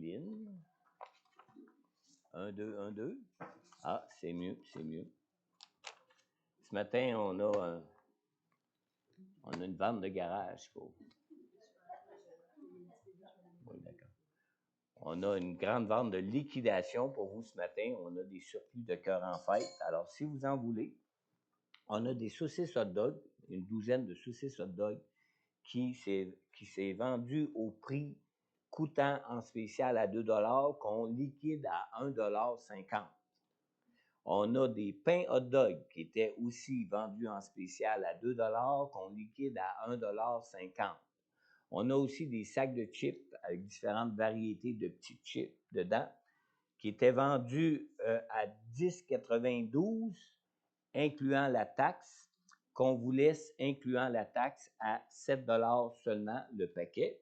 Céline. 1, 2, 1, 2. Ah, c'est mieux, c'est mieux. Ce matin, on a une vente de garage pour. Oui, d'accord. On a une grande vente de liquidation pour vous ce matin. On a des surplus de cœur en fête. Alors, si vous en voulez, on a des saucisses hot dog, une douzaine de saucisses hot dog qui s'est vendu au prix coûtant en spécial à 2 qu'on liquide à 1,50 On a des pains hot dog qui étaient aussi vendus en spécial à 2 qu'on liquide à 1,50 On a aussi des sacs de chips avec différentes variétés de petits chips dedans qui étaient vendus à 10,92 incluant la taxe, qu'on vous laisse incluant la taxe à 7 seulement le paquet.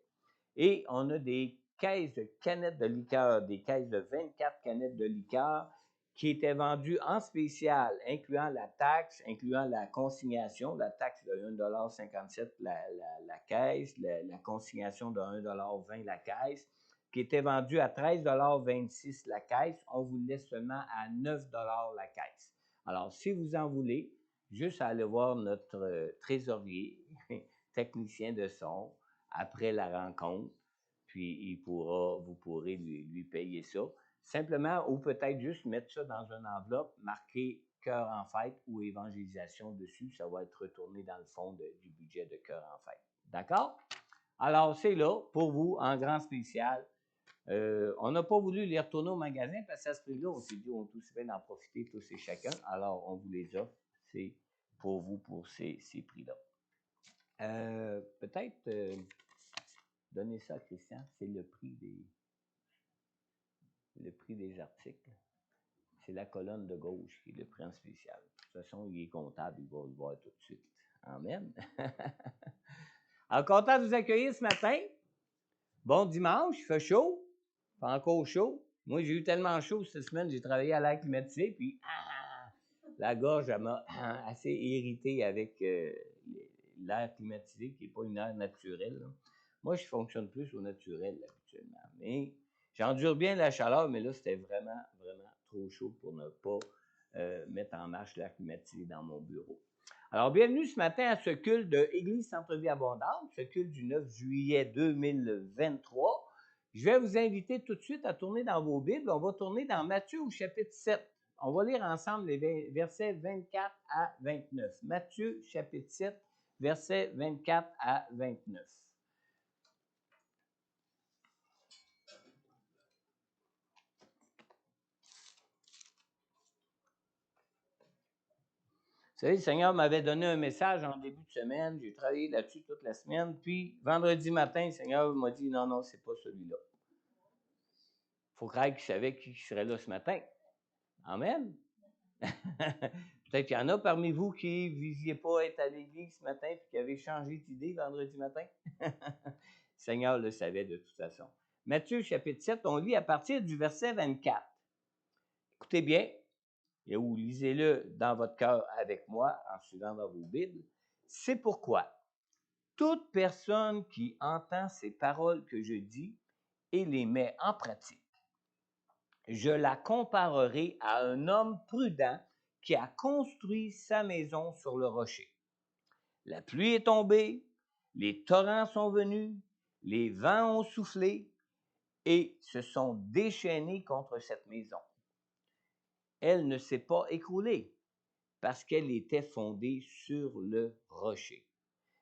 Et on a des caisses de canettes de liqueur, des caisses de 24 canettes de liqueur qui étaient vendues en spécial, incluant la taxe, incluant la consignation, la taxe de 1,57 la caisse, la consignation de 1,20 la caisse, qui était vendue à 13,26 la caisse. On vous laisse seulement à 9 la caisse. Alors, si vous en voulez, juste aller voir notre trésorier, technicien de son, après la rencontre, puis vous pourrez lui payer ça. Simplement, ou peut-être juste mettre ça dans une enveloppe, marqué Cœur en fête ou évangélisation dessus, ça va être retourné dans le fond du budget de Cœur en fête. D'accord? Alors, c'est là, pour vous, en grand spécial. On n'a pas voulu les retourner au magasin parce qu'à ce prix-là, on s'est dit, on est aussi bien d'en profiter tous et chacun. Alors, on vous les offre. C'est pour vous, pour ces prix-là. Peut-être donner ça à Christian, c'est le prix des articles. C'est la colonne de gauche qui est le prix en spécial. De toute façon, il est comptable, il va le voir tout de suite. Amen. Alors, content de vous accueillir ce matin. Bon dimanche, il fait chaud. Pas encore chaud. Moi, j'ai eu tellement chaud cette semaine, j'ai travaillé à l'air climatisé, puis la gorge m'a assez irrité avec l'air climatisé, qui n'est pas une air naturelle. Là. Moi, je fonctionne plus au naturel habituellement. Mais j'endure bien la chaleur, mais là, c'était vraiment, vraiment trop chaud pour ne pas mettre en marche l'air climatisé dans mon bureau. Alors, bienvenue ce matin à ce culte de Église Centre-Vie Abondante, ce culte du 9 juillet 2023. Je vais vous inviter tout de suite à tourner dans vos Bibles. On va tourner dans Matthieu au chapitre 7. On va lire ensemble les versets 24 à 29. Matthieu chapitre 7, versets 24 à 29. Vous savez, le Seigneur m'avait donné un message en début de semaine. J'ai travaillé là-dessus toute la semaine. Puis, vendredi matin, le Seigneur m'a dit, non, c'est pas celui-là. Il faut croire qu'il savait qui serait là ce matin. Amen. Peut-être qu'il y en a parmi vous qui ne visiez pas être à l'église ce matin et qui avaient changé d'idée vendredi matin. Le Seigneur le savait de toute façon. Matthieu chapitre 7, on lit à partir du verset 24. Écoutez bien, ou lisez-le dans votre cœur avec moi en suivant dans vos Bibles. C'est pourquoi toute personne qui entend ces paroles que je dis et les met en pratique, je la comparerai à un homme prudent qui a construit sa maison sur le rocher. La pluie est tombée, les torrents sont venus, les vents ont soufflé et se sont déchaînés contre cette maison. Elle ne s'est pas écroulée parce qu'elle était fondée sur le rocher.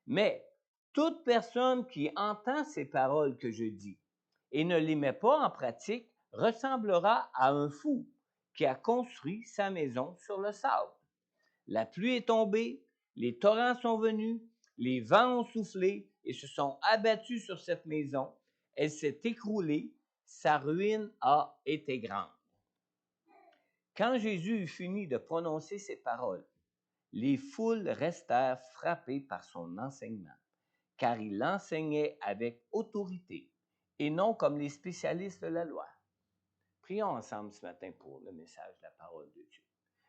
Mais toute personne qui entend ces paroles que je dis et ne les met pas en pratique ressemblera à un fou qui a construit sa maison sur le sable. La pluie est tombée, les torrents sont venus, les vents ont soufflé et se sont abattus sur cette maison. Elle s'est écroulée, sa ruine a été grande. Quand Jésus eut fini de prononcer ces paroles, les foules restèrent frappées par son enseignement, car il enseignait avec autorité et non comme les spécialistes de la loi. Prions ensemble ce matin pour le message de la parole de Dieu.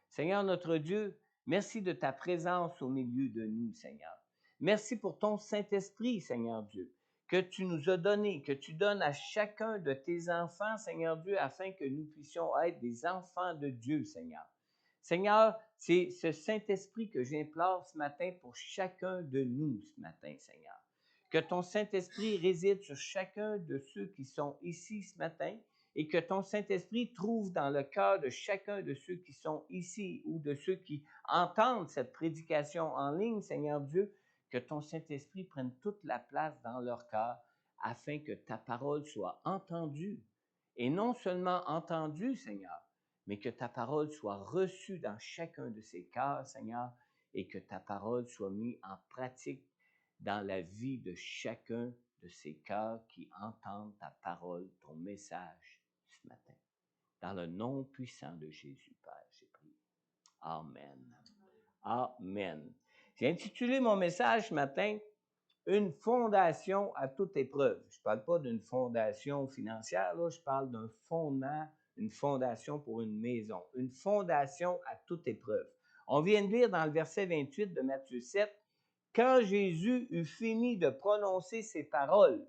Seigneur notre Dieu, merci de ta présence au milieu de nous, Seigneur. Merci pour ton Saint-Esprit, Seigneur Dieu, que tu nous as donné, que tu donnes à chacun de tes enfants, Seigneur Dieu, afin que nous puissions être des enfants de Dieu, Seigneur. Seigneur, c'est ce Saint-Esprit que j'implore ce matin pour chacun de nous ce matin, Seigneur. Que ton Saint-Esprit réside sur chacun de ceux qui sont ici ce matin et que ton Saint-Esprit trouve dans le cœur de chacun de ceux qui sont ici ou de ceux qui entendent cette prédication en ligne, Seigneur Dieu, que ton Saint-Esprit prenne toute la place dans leur cœur afin que ta parole soit entendue. Et non seulement entendue, Seigneur, mais que ta parole soit reçue dans chacun de ces cœurs, Seigneur, et que ta parole soit mise en pratique dans la vie de chacun de ces cœurs qui entendent ta parole, ton message ce matin. Dans le nom puissant de Jésus, Père, j'ai prié. Amen. Amen. J'ai intitulé mon message ce matin « Une fondation à toute épreuve ». Je ne parle pas d'une fondation financière, là, je parle d'un fondement, une fondation pour une maison, une fondation à toute épreuve. On vient de lire dans le verset 28 de Matthieu 7, « Quand Jésus eut fini de prononcer ces paroles,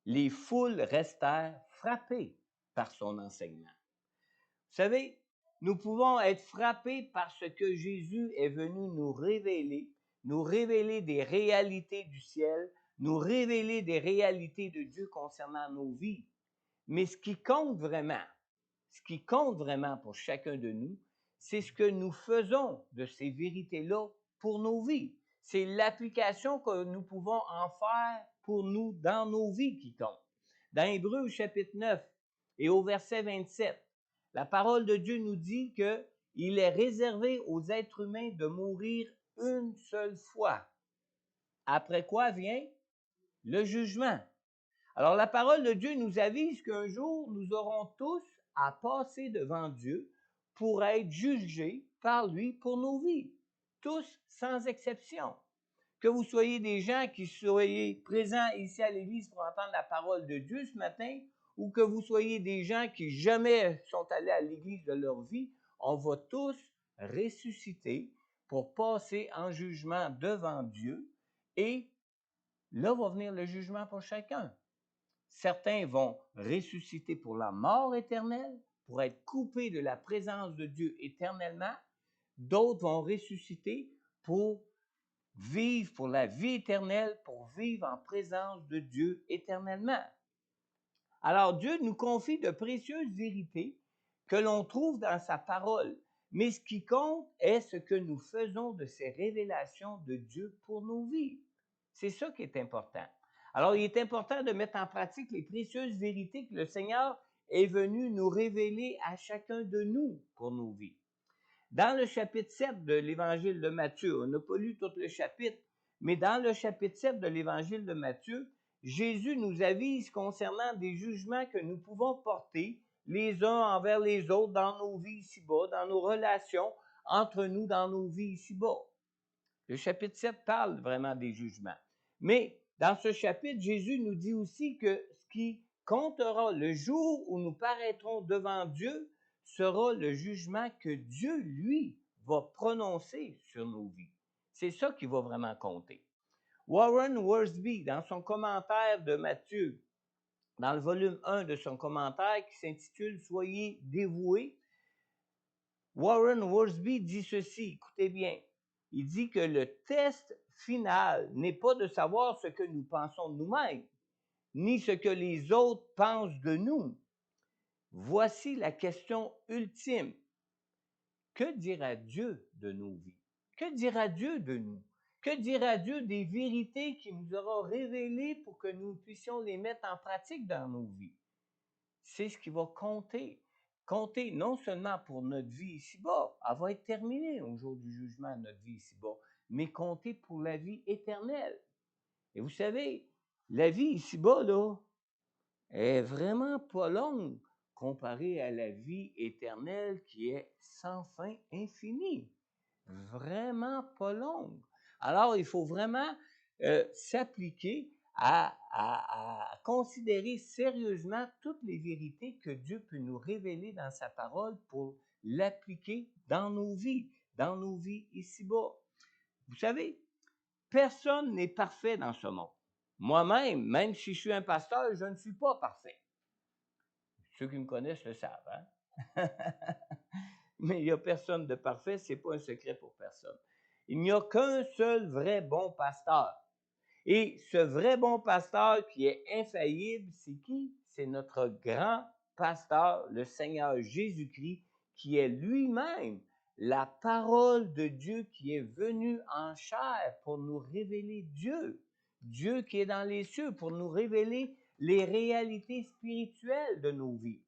les foules restèrent frappées par son enseignement. » Vous savez, nous pouvons être frappés par ce que Jésus est venu nous révéler des réalités du ciel, nous révéler des réalités de Dieu concernant nos vies. Mais ce qui compte vraiment pour chacun de nous, c'est ce que nous faisons de ces vérités-là pour nos vies. C'est l'application que nous pouvons en faire pour nous dans nos vies qui compte. Dans Hébreux chapitre 9 et au verset 27, la parole de Dieu nous dit qu'il est réservé aux êtres humains de mourir une seule fois. Après quoi vient le jugement. Alors la parole de Dieu nous avise qu'un jour, nous aurons tous à passer devant Dieu pour être jugés par lui pour nos vies. Tous sans exception. Que vous soyez des gens qui soyez présents ici à l'Église pour entendre la parole de Dieu ce matin, ou que vous soyez des gens qui jamais sont allés à l'Église de leur vie, on va tous ressusciter pour passer en jugement devant Dieu et là va venir le jugement pour chacun. Certains vont ressusciter pour la mort éternelle, pour être coupés de la présence de Dieu éternellement. D'autres vont ressusciter pour vivre pour la vie éternelle, pour vivre en présence de Dieu éternellement. Alors Dieu nous confie de précieuses vérités que l'on trouve dans sa parole, mais ce qui compte est ce que nous faisons de ces révélations de Dieu pour nos vies. C'est ça qui est important. Alors il est important de mettre en pratique les précieuses vérités que le Seigneur est venu nous révéler à chacun de nous pour nos vies. Dans le chapitre 7 de l'Évangile de Matthieu, on n'a pas lu tout le chapitre, mais dans le chapitre 7 de l'Évangile de Matthieu, Jésus nous avise concernant des jugements que nous pouvons porter les uns envers les autres dans nos vies ici-bas, dans nos relations entre nous dans nos vies ici-bas. Le chapitre 7 parle vraiment des jugements. Mais dans ce chapitre, Jésus nous dit aussi que ce qui comptera le jour où nous paraîtrons devant Dieu sera le jugement que Dieu, lui, va prononcer sur nos vies. C'est ça qui va vraiment compter. Warren Wiersbe, dans son commentaire de Matthieu, dans le volume 1 de son commentaire qui s'intitule « Soyez dévoués », Warren Wiersbe dit ceci, écoutez bien, il dit que le test final n'est pas de savoir ce que nous pensons de nous-mêmes, ni ce que les autres pensent de nous. Voici la question ultime. Que dira Dieu de nos vies? Que dira Dieu de nous? Que dira Dieu des vérités qu'il nous aura révélées pour que nous puissions les mettre en pratique dans nos vies? C'est ce qui va compter. Compter non seulement pour notre vie ici-bas, elle va être terminée au jour du jugement de notre vie ici-bas, mais compter pour la vie éternelle. Et vous savez, la vie ici-bas, là, est vraiment pas longue comparée à la vie éternelle qui est sans fin infinie. Vraiment pas longue. Alors, il faut vraiment s'appliquer à considérer sérieusement toutes les vérités que Dieu peut nous révéler dans sa parole pour l'appliquer dans nos vies ici-bas. Vous savez, personne n'est parfait dans ce monde. Moi-même, même si je suis un pasteur, je ne suis pas parfait. Ceux qui me connaissent le savent, hein? Mais il n'y a personne de parfait, ce n'est pas un secret pour personne. Il n'y a qu'un seul vrai bon pasteur. Et ce vrai bon pasteur qui est infaillible, c'est qui? C'est notre grand pasteur, le Seigneur Jésus-Christ, qui est lui-même la parole de Dieu qui est venue en chair pour nous révéler Dieu. Dieu qui est dans les cieux pour nous révéler les réalités spirituelles de nos vies.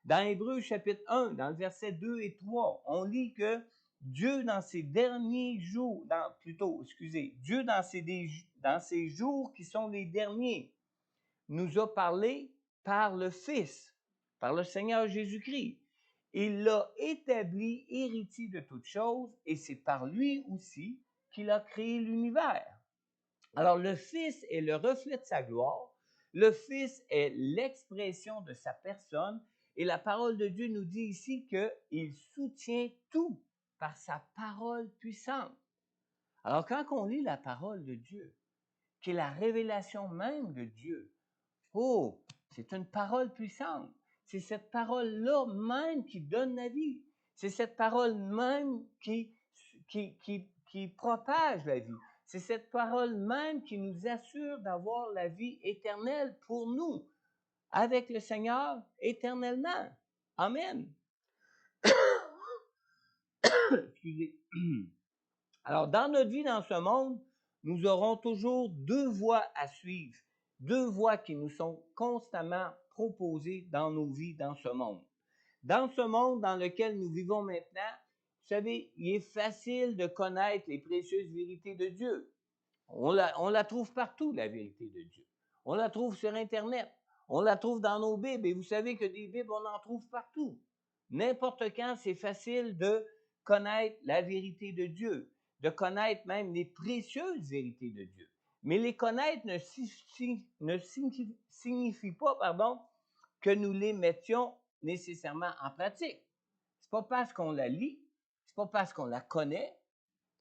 Dans Hébreux chapitre 1, dans le verset 2 et 3, on lit que Dieu dans ses derniers jours, Dieu dans ces jours qui sont les derniers, nous a parlé par le Fils, par le Seigneur Jésus-Christ. Il l'a établi héritier de toutes choses et c'est par lui aussi qu'il a créé l'univers. Alors le Fils est le reflet de sa gloire, le Fils est l'expression de sa personne et la parole de Dieu nous dit ici qu'il soutient tout par sa parole puissante. Alors quand on lit la parole de Dieu, qui est la révélation même de Dieu, oh, c'est une parole puissante. C'est cette parole-là même qui donne la vie. C'est cette parole même qui propage la vie. C'est cette parole même qui nous assure d'avoir la vie éternelle pour nous, avec le Seigneur éternellement. Amen. Excusez. Alors, dans notre vie, dans ce monde, nous aurons toujours deux voies à suivre, deux voies qui nous sont constamment proposées dans nos vies, dans ce monde. Dans ce monde dans lequel nous vivons maintenant, vous savez, il est facile de connaître les précieuses vérités de Dieu. On la trouve partout, la vérité de Dieu. On la trouve sur Internet. On la trouve dans nos Bibles. Et vous savez que des Bibles, on en trouve partout. N'importe quand, c'est facile de connaître la vérité de Dieu, de connaître même les précieuses vérités de Dieu. Mais les connaître ne signifie pas, que nous les mettions nécessairement en pratique. C'est pas parce qu'on la lit, c'est pas parce qu'on la connaît,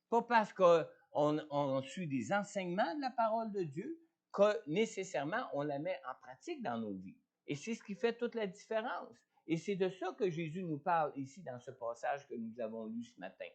c'est pas parce qu'on suit des enseignements de la parole de Dieu que nécessairement on la met en pratique dans nos vies. Et c'est ce qui fait toute la différence. Et c'est de ça que Jésus nous parle ici dans ce passage que nous avons lu ce matin.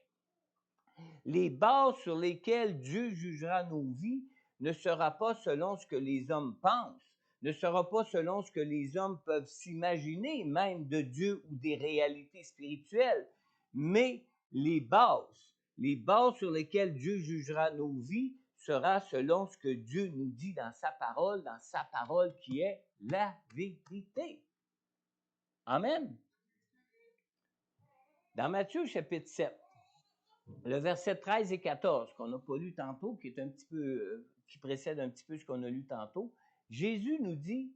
Les bases sur lesquelles Dieu jugera nos vies ne sera pas selon ce que les hommes pensent, ne sera pas selon ce que les hommes peuvent s'imaginer, même de Dieu ou des réalités spirituelles, mais les bases sur lesquelles Dieu jugera nos vies sera selon ce que Dieu nous dit dans sa parole qui est la vérité. Amen. Dans Matthieu chapitre 7, le verset 13 et 14, qu'on n'a pas lu tantôt, qui précède un petit peu ce qu'on a lu tantôt, Jésus nous dit,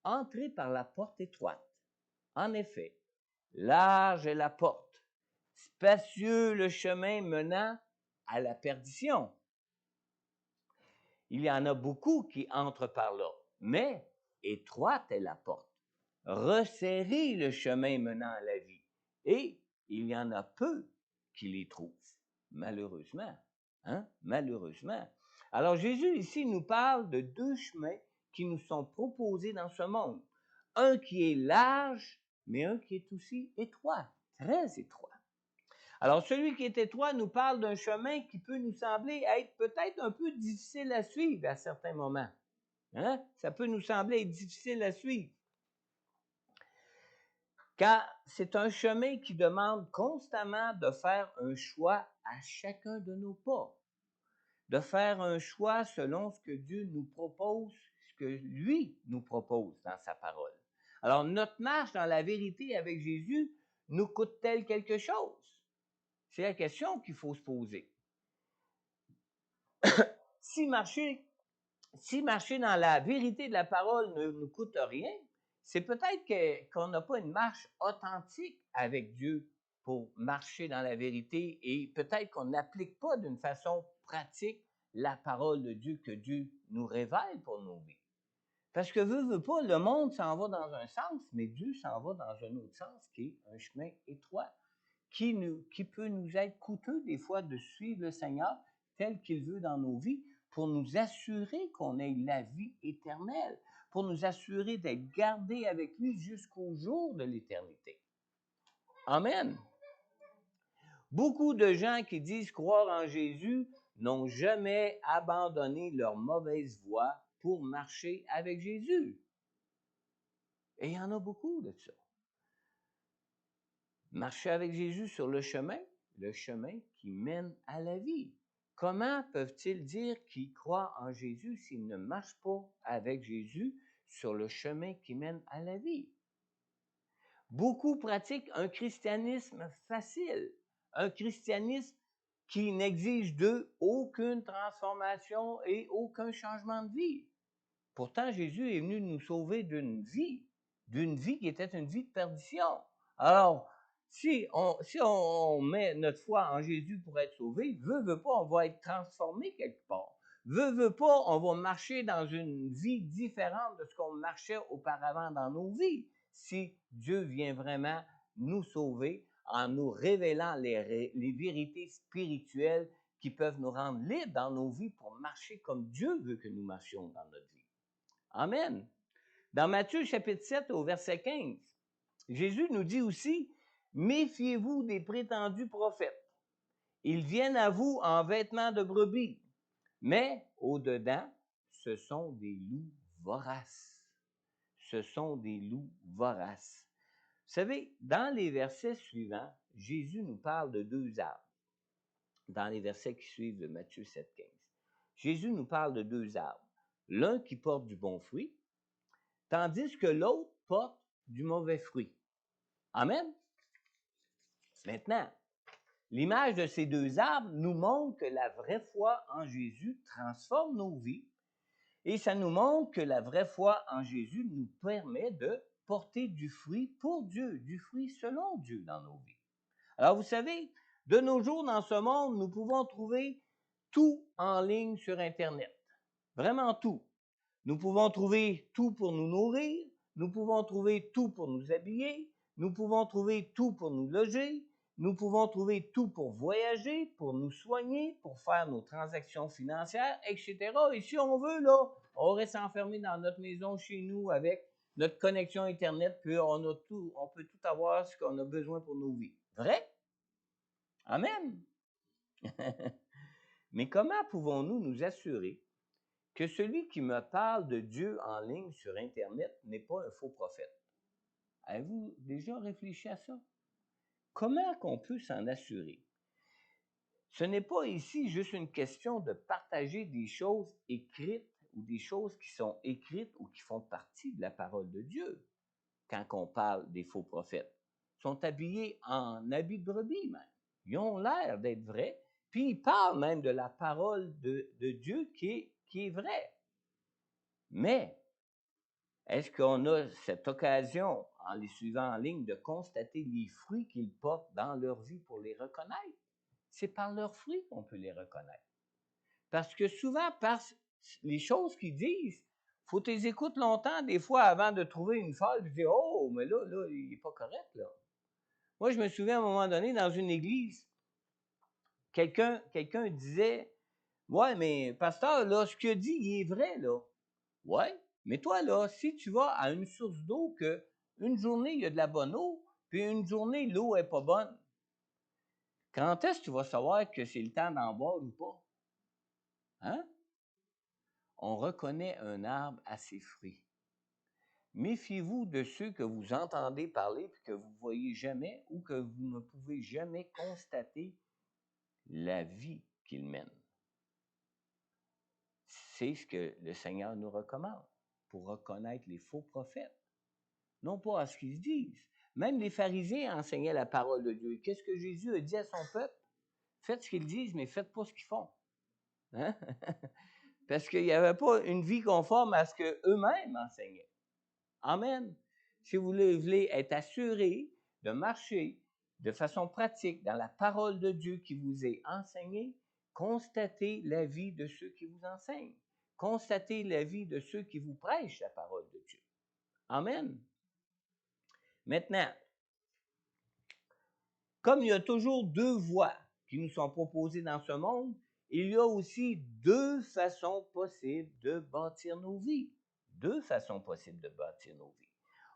entrez par la porte étroite. En effet, large est la porte, spacieux le chemin menant à la perdition. Il y en a beaucoup qui entrent par là, mais étroite est la porte, resserré le chemin menant à la vie, et il y en a peu qui les trouvent. Malheureusement. Malheureusement. Alors Jésus ici nous parle de deux chemins qui nous sont proposés dans ce monde. Un qui est large, mais un qui est aussi étroit, très étroit. Alors celui qui est étroit nous parle d'un chemin qui peut nous sembler être peut-être un peu difficile à suivre à certains moments. Ça peut nous sembler être difficile à suivre. Car c'est un chemin qui demande constamment de faire un choix à chacun de nos pas, de faire un choix selon ce que Dieu nous propose, ce que lui nous propose dans sa parole. Alors, notre marche dans la vérité avec Jésus nous coûte-t-elle quelque chose? C'est la question qu'il faut se poser. Si marcher dans la vérité de la parole ne nous coûte rien, c'est peut-être qu'on n'a pas une marche authentique avec Dieu pour marcher dans la vérité et peut-être qu'on n'applique pas d'une façon pratique la parole de Dieu que Dieu nous révèle pour nos vies. Parce que veut pas, le monde s'en va dans un sens, mais Dieu s'en va dans un autre sens qui est un chemin étroit, qui peut nous être coûteux des fois de suivre le Seigneur tel qu'il veut dans nos vies pour nous assurer qu'on ait la vie éternelle, pour nous assurer d'être gardés avec lui jusqu'au jour de l'éternité. Amen. Beaucoup de gens qui disent croire en Jésus n'ont jamais abandonné leur mauvaise voie pour marcher avec Jésus. Et il y en a beaucoup de ça. Marcher avec Jésus sur le chemin qui mène à la vie. Comment peuvent-ils dire qu'ils croient en Jésus s'ils ne marchent pas avec Jésus sur le chemin qui mène à la vie? Beaucoup pratiquent un christianisme facile, un christianisme qui n'exige d'eux aucune transformation et aucun changement de vie. Pourtant, Jésus est venu nous sauver d'une vie qui était une vie de perdition. Alors, si on met notre foi en Jésus pour être sauvé, veut pas, on va être transformé quelque part. Veut pas, on va marcher dans une vie différente de ce qu'on marchait auparavant dans nos vies. Si Dieu vient vraiment nous sauver en nous révélant les vérités spirituelles qui peuvent nous rendre libres dans nos vies pour marcher comme Dieu veut que nous marchions dans notre vie. Amen. Dans Matthieu chapitre 7 au verset 15, Jésus nous dit aussi, « Méfiez-vous des prétendus prophètes. Ils viennent à vous en vêtements de brebis, mais au-dedans, ce sont des loups voraces. » Ce sont des loups voraces. Vous savez, dans les versets suivants, Jésus nous parle de deux arbres. Dans les versets qui suivent de Matthieu 7, 15. Jésus nous parle de deux arbres. L'un qui porte du bon fruit, tandis que l'autre porte du mauvais fruit. Amen. Maintenant, l'image de ces deux arbres nous montre que la vraie foi en Jésus transforme nos vies et ça nous montre que la vraie foi en Jésus nous permet de porter du fruit pour Dieu, du fruit selon Dieu dans nos vies. Alors, vous savez, de nos jours dans ce monde, nous pouvons trouver tout en ligne sur Internet. Vraiment tout. Nous pouvons trouver tout pour nous nourrir, nous pouvons trouver tout pour nous habiller, nous pouvons trouver tout pour nous loger, nous pouvons trouver tout pour voyager, pour nous soigner, pour faire nos transactions financières, etc. Et si on veut, là, on reste enfermé dans notre maison chez nous avec notre connexion Internet, puis on peut tout avoir ce qu'on a besoin pour nos vies. Vrai? Amen. Mais comment pouvons-nous nous assurer que celui qui me parle de Dieu en ligne sur Internet n'est pas un faux prophète? Avez-vous déjà réfléchi à ça? Comment qu'on peut s'en assurer? Ce n'est pas ici juste une question de partager des choses écrites ou des choses qui sont écrites ou qui font partie de la parole de Dieu quand on parle des faux prophètes. Ils sont habillés en habits de brebis même. Ils ont l'air d'être vrais, puis ils parlent même de la parole de Dieu qui est vraie. Mais, est-ce qu'on a cette occasion, en les suivant en ligne, de constater les fruits qu'ils portent dans leur vie pour les reconnaître? C'est par leurs fruits qu'on peut les reconnaître. Parce que souvent, par les choses qu'ils disent, il faut que tu les écoutes longtemps, des fois, avant de trouver une faille, et dire « Oh, mais là, il n'est pas correct, là. » Moi, je me souviens à un moment donné, dans une église, quelqu'un disait « Ouais, mais pasteur, là, ce qu'il dit, il est vrai, là. » Ouais, mais toi, là, si tu vas à une source d'eau que une journée, il y a de la bonne eau, puis une journée, l'eau n'est pas bonne, quand est-ce que tu vas savoir que c'est le temps d'en boire ou pas? Hein? On reconnaît un arbre à ses fruits. Méfiez-vous de ceux que vous entendez parler et que vous ne voyez jamais ou que vous ne pouvez jamais constater la vie qu'ils mènent. C'est ce que le Seigneur nous recommande pour reconnaître les faux prophètes. Non pas à ce qu'ils disent. Même les pharisiens enseignaient la parole de Dieu. Qu'est-ce que Jésus a dit à son peuple? Faites ce qu'ils disent, mais faites pas ce qu'ils font. Hein? Parce qu'il n'y avait pas une vie conforme à ce qu'eux-mêmes enseignaient. Amen. Si vous voulez être assuré de marcher de façon pratique dans la parole de Dieu qui vous est enseignée, constatez la vie de ceux qui vous enseignent. Constatez la vie de ceux qui vous prêchent la parole de Dieu. Amen. Maintenant, comme il y a toujours deux voies qui nous sont proposées dans ce monde, il y a aussi deux façons possibles de bâtir nos vies. Deux façons possibles de bâtir nos vies.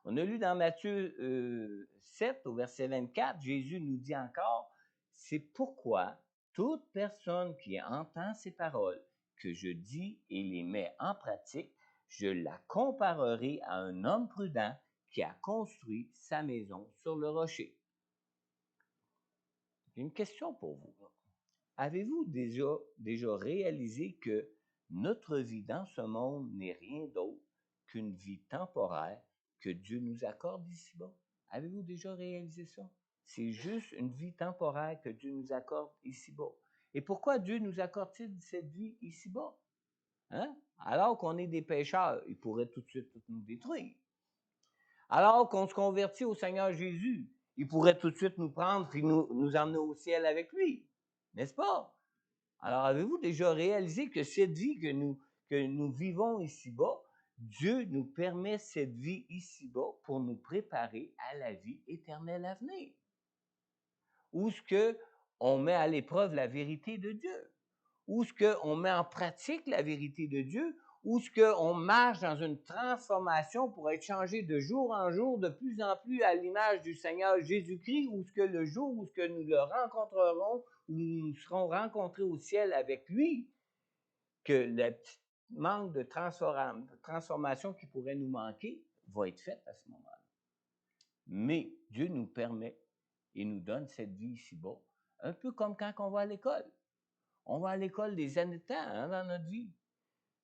On a lu dans Matthieu 7, au verset 24, Jésus nous dit encore, c'est pourquoi toute personne qui entend ces paroles que je dis et les met en pratique, je la comparerai à un homme prudent qui a construit sa maison sur le rocher. J'ai une question pour vous. Avez-vous déjà réalisé que notre vie dans ce monde n'est rien d'autre qu'une vie temporaire que Dieu nous accorde ici-bas? Avez-vous déjà réalisé ça? C'est juste une vie temporaire que Dieu nous accorde ici-bas. Et pourquoi Dieu nous accorde-t-il cette vie ici-bas? Hein? Alors qu'on est des pécheurs, il pourrait tout de suite tout nous détruire. Alors qu'on se convertit au Seigneur Jésus, il pourrait tout de suite nous prendre et nous emmener au ciel avec lui. N'est-ce pas? Alors, avez-vous déjà réalisé que cette vie que nous vivons ici-bas, Dieu nous permet cette vie ici-bas pour nous préparer à la vie éternelle à venir? Où est-ce qu'on met à l'épreuve la vérité de Dieu? Où est-ce qu'on met en pratique la vérité de Dieu? Où est-ce qu'on marche dans une transformation pour être changé de jour en jour, de plus en plus à l'image du Seigneur Jésus-Christ, où est-ce que le jour où est-ce que nous le rencontrerons, où nous serons rencontrés au ciel avec lui, que le petit manque de transformation qui pourrait nous manquer va être fait à ce moment-là. Mais Dieu nous permet et nous donne cette vie ici-bas, un peu comme quand on va à l'école. On va à l'école des années de temps dans notre vie.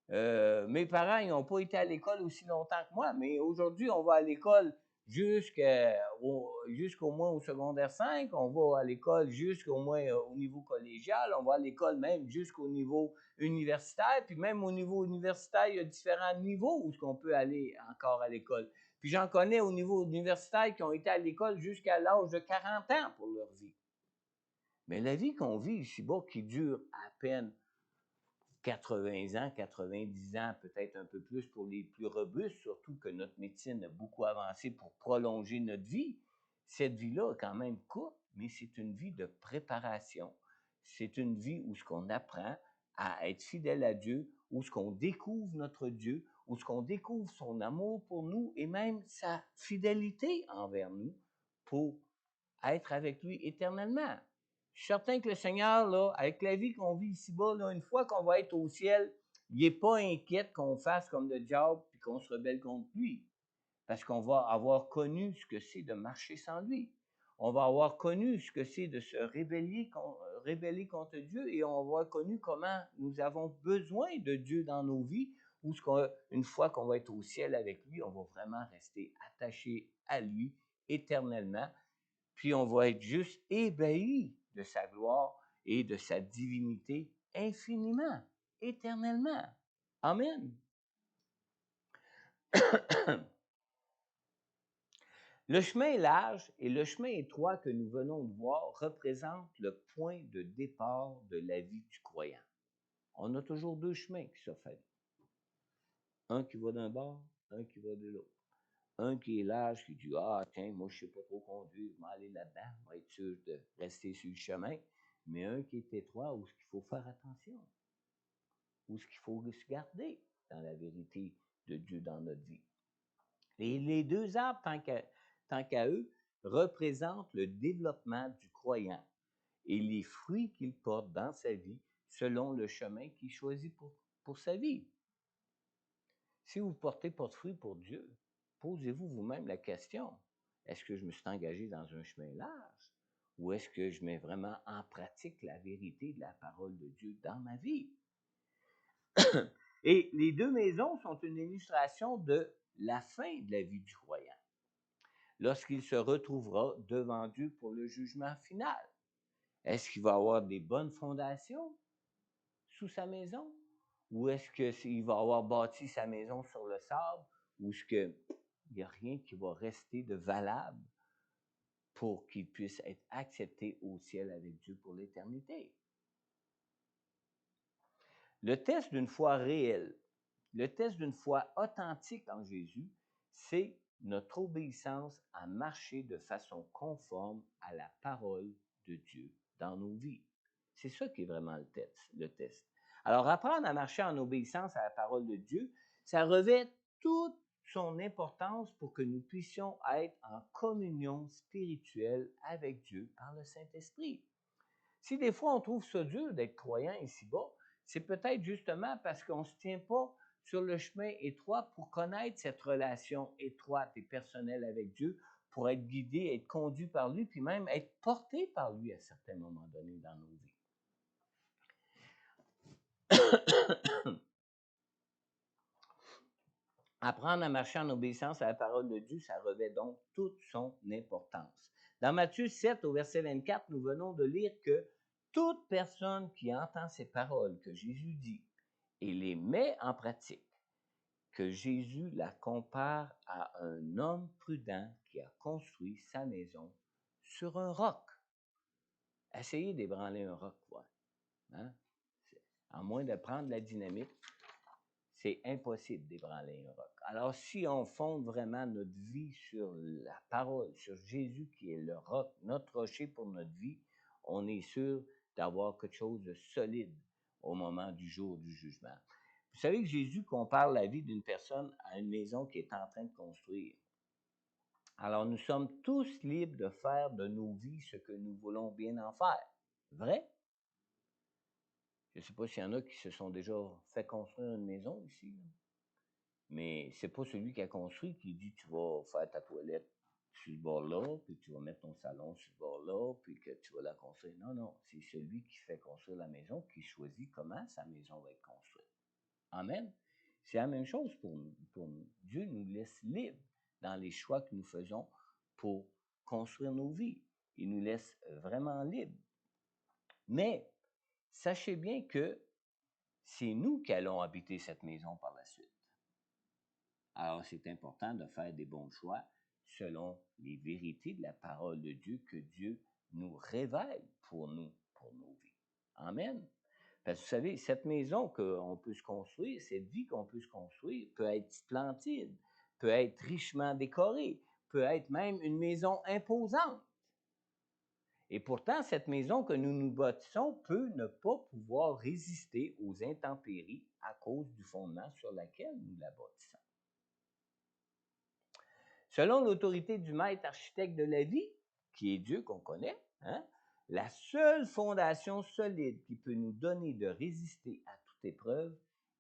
Mes parents, ils n'ont pas été à l'école aussi longtemps que moi, mais aujourd'hui, on va à l'école jusqu'au moins au secondaire 5, on va à l'école jusqu'au moins au niveau collégial, on va à l'école même jusqu'au niveau universitaire, puis même au niveau universitaire, il y a différents niveaux où on peut aller encore à l'école. Puis j'en connais au niveau universitaire qui ont été à l'école jusqu'à l'âge de 40 ans pour leur vie. Mais la vie qu'on vit ici-bas, qui dure à peine 80 ans, 90 ans, peut-être un peu plus pour les plus robustes, surtout que notre médecine a beaucoup avancé pour prolonger notre vie. Cette vie-là est quand même courte, mais c'est une vie de préparation. C'est une vie où ce qu'on apprend à être fidèle à Dieu, où ce qu'on découvre notre Dieu, où ce qu'on découvre son amour pour nous et même sa fidélité envers nous pour être avec lui éternellement. Je suis certain que le Seigneur, là, avec la vie qu'on vit ici-bas, là, une fois qu'on va être au ciel, il n'est pas inquiète qu'on fasse comme le diable et qu'on se rebelle contre lui. Parce qu'on va avoir connu ce que c'est de marcher sans lui. On va avoir connu ce que c'est de se rébeller contre Dieu et on va avoir connu comment nous avons besoin de Dieu dans nos vies, où une fois qu'on va être au ciel avec lui, on va vraiment rester attaché à lui éternellement. Puis on va être juste ébahi de sa gloire et de sa divinité infiniment, éternellement. Amen. Le chemin large et le chemin étroit que nous venons de voir représentent le point de départ de la vie du croyant. On a toujours deux chemins qui s'offrent. Un qui va d'un bord, un qui va de l'autre. Un qui est large, qui dit « Ah, tiens, moi, je ne sais pas trop conduire, je vais aller là-dedans, je vais être sûr de rester sur le chemin. » Mais un qui est étroit, où il faut faire attention, où il faut se garder dans la vérité de Dieu dans notre vie. Et les deux arbres, tant qu'à eux, représentent le développement du croyant et les fruits qu'il porte dans sa vie selon le chemin qu'il choisit pour sa vie. Si vous ne portez pas de fruits pour Dieu, posez-vous vous-même la question, est-ce que je me suis engagé dans un chemin large ou est-ce que je mets vraiment en pratique la vérité de la parole de Dieu dans ma vie? Et les deux maisons sont une illustration de la fin de la vie du croyant, lorsqu'il se retrouvera devant Dieu pour le jugement final. Est-ce qu'il va avoir des bonnes fondations sous sa maison? Ou est-ce qu'il va avoir bâti sa maison sur le sable? Ou est-ce qu'il n'y a rien qui va rester de valable pour qu'il puisse être accepté au ciel avec Dieu pour l'éternité? Le test d'une foi réelle, le test d'une foi authentique en Jésus, c'est notre obéissance à marcher de façon conforme à la parole de Dieu dans nos vies. C'est ça qui est vraiment le test. Alors, apprendre à marcher en obéissance à la parole de Dieu, ça revêt toute son importance pour que nous puissions être en communion spirituelle avec Dieu par le Saint-Esprit. Si des fois on trouve ça dur d'être croyant ici-bas, c'est peut-être justement parce qu'on ne se tient pas sur le chemin étroit pour connaître cette relation étroite et personnelle avec Dieu, pour être guidé, être conduit par lui, puis même être porté par lui à certains moments donnés dans nos vies. Apprendre à marcher en obéissance à la parole de Dieu, ça revêt donc toute son importance. Dans Matthieu 7, au verset 24, nous venons de lire que toute personne qui entend ces paroles que Jésus dit et les met en pratique, que Jésus la compare à un homme prudent qui a construit sa maison sur un roc. Essayez d'ébranler un roc, quoi. Hein? À moins de prendre la dynamite, c'est impossible d'ébranler un roc. Alors, si on fonde vraiment notre vie sur la parole, sur Jésus qui est le roc, notre rocher pour notre vie, on est sûr d'avoir quelque chose de solide au moment du jour du jugement. Vous savez que Jésus compare la vie d'une personne à une maison qui est en train de construire. Alors, nous sommes tous libres de faire de nos vies ce que nous voulons bien en faire. Vrai? Je ne sais pas s'il y en a qui se sont déjà fait construire une maison ici. Mais c'est pas celui qui a construit qui dit tu vas faire ta toilette sur ce bord-là, puis tu vas mettre ton salon sur ce bord-là, puis que tu vas la construire. Non, non, c'est celui qui fait construire la maison qui choisit comment sa maison va être construite. Amen. C'est la même chose pour nous. Dieu nous laisse libres dans les choix que nous faisons pour construire nos vies. Il nous laisse vraiment libres. Mais sachez bien que c'est nous qui allons habiter cette maison par la suite. Alors, c'est important de faire des bons choix selon les vérités de la parole de Dieu que Dieu nous révèle pour nous, pour nos vies. Amen. Parce que vous savez, cette maison qu'on peut se construire, cette vie qu'on peut se construire, peut être splendide, peut être richement décorée, peut être même une maison imposante. Et pourtant, cette maison que nous nous bâtissons peut ne pas pouvoir résister aux intempéries à cause du fondement sur lequel nous la bâtissons. Selon l'autorité du maître architecte de la vie, qui est Dieu qu'on connaît, la seule fondation solide qui peut nous donner de résister à toute épreuve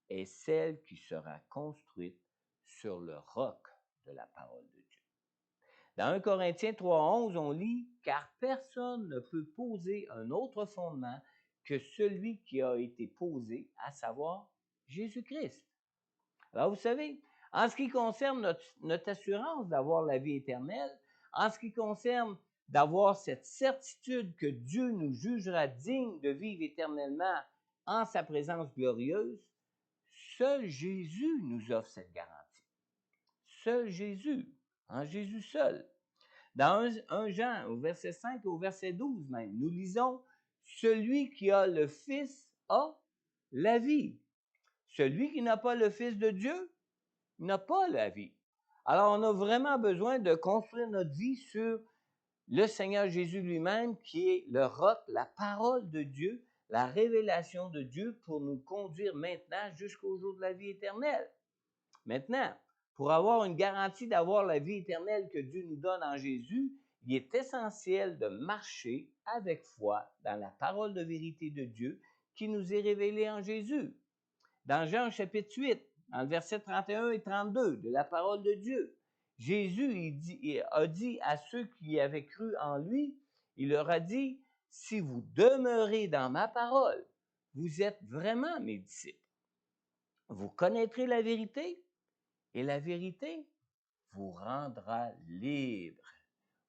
est celle qui sera construite sur le roc de la parole de Dieu. Dans 1 Corinthiens 3,11, on lit « Car personne ne peut poser un autre fondement que celui qui a été posé, à savoir Jésus-Christ. » Alors, vous savez, en ce qui concerne notre assurance d'avoir la vie éternelle, en ce qui concerne d'avoir cette certitude que Dieu nous jugera dignes de vivre éternellement en sa présence glorieuse, seul Jésus nous offre cette garantie. Seul Jésus, en Jésus seul. Dans 1 Jean, au verset 5 au verset 12 même, nous lisons « Celui qui a le Fils a la vie. Celui qui n'a pas le Fils de Dieu n'a pas la vie. » Alors, on a vraiment besoin de construire notre vie sur le Seigneur Jésus lui-même, qui est le roc, la parole de Dieu, la révélation de Dieu pour nous conduire maintenant jusqu'au jour de la vie éternelle. Maintenant, pour avoir une garantie d'avoir la vie éternelle que Dieu nous donne en Jésus, il est essentiel de marcher avec foi dans la parole de vérité de Dieu qui nous est révélée en Jésus. Dans Jean chapitre 8, dans le verset 31 et 32 de la parole de Dieu, Jésus il a dit à ceux qui avaient cru en lui, il leur a dit, « Si vous demeurez dans ma parole, vous êtes vraiment mes disciples. Vous connaîtrez la vérité et la vérité vous rendra libre. »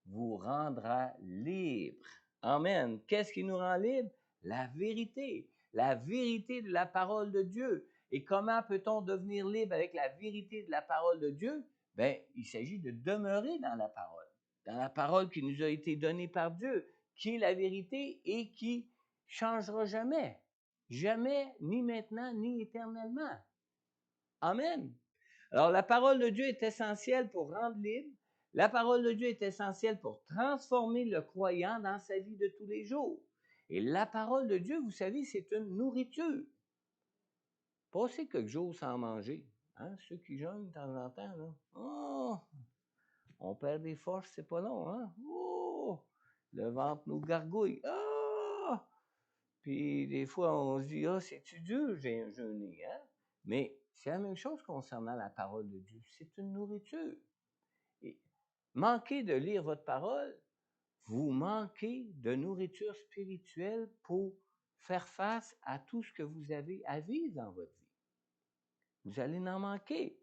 Vous rendra libre. Amen. Qu'est-ce qui nous rend libre? La vérité de la parole de Dieu. Et comment peut-on devenir libre avec la vérité de la parole de Dieu? Bien, il s'agit de demeurer dans la parole qui nous a été donnée par Dieu, qui est la vérité et qui changera jamais. Jamais, ni maintenant, ni éternellement. Amen. Alors, la parole de Dieu est essentielle pour rendre libre. La parole de Dieu est essentielle pour transformer le croyant dans sa vie de tous les jours. Et la parole de Dieu, vous savez, c'est une nourriture. Passez quelques jours sans manger. Hein? Ceux qui jeûnent de temps en temps, là. Oh, on perd des forces, c'est pas long. Hein? Oh, le ventre nous gargouille. Oh! Puis des fois, on se dit, ah, c'est-tu dur, j'ai jeûné, hein? Mais c'est la même chose concernant la parole de Dieu. C'est une nourriture. Et manquez de lire votre parole, vous manquez de nourriture spirituelle pour faire face à tout ce que vous avez à vivre dans votre vie. Vous allez en manquer.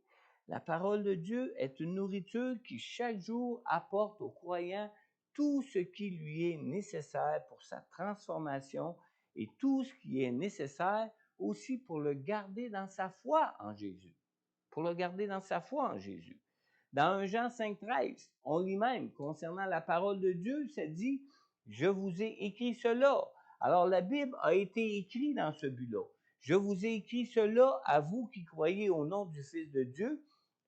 La parole de Dieu est une nourriture qui chaque jour apporte au croyant tout ce qui lui est nécessaire pour sa transformation et tout ce qui est nécessaire aussi pour le garder dans sa foi en Jésus. Pour le garder dans sa foi en Jésus. Dans 1 Jean 5,13, on lit même, concernant la parole de Dieu, ça dit « Je vous ai écrit cela ». Alors la Bible a été écrite dans ce but-là. Je vous ai écrit cela à vous qui croyez au nom du Fils de Dieu,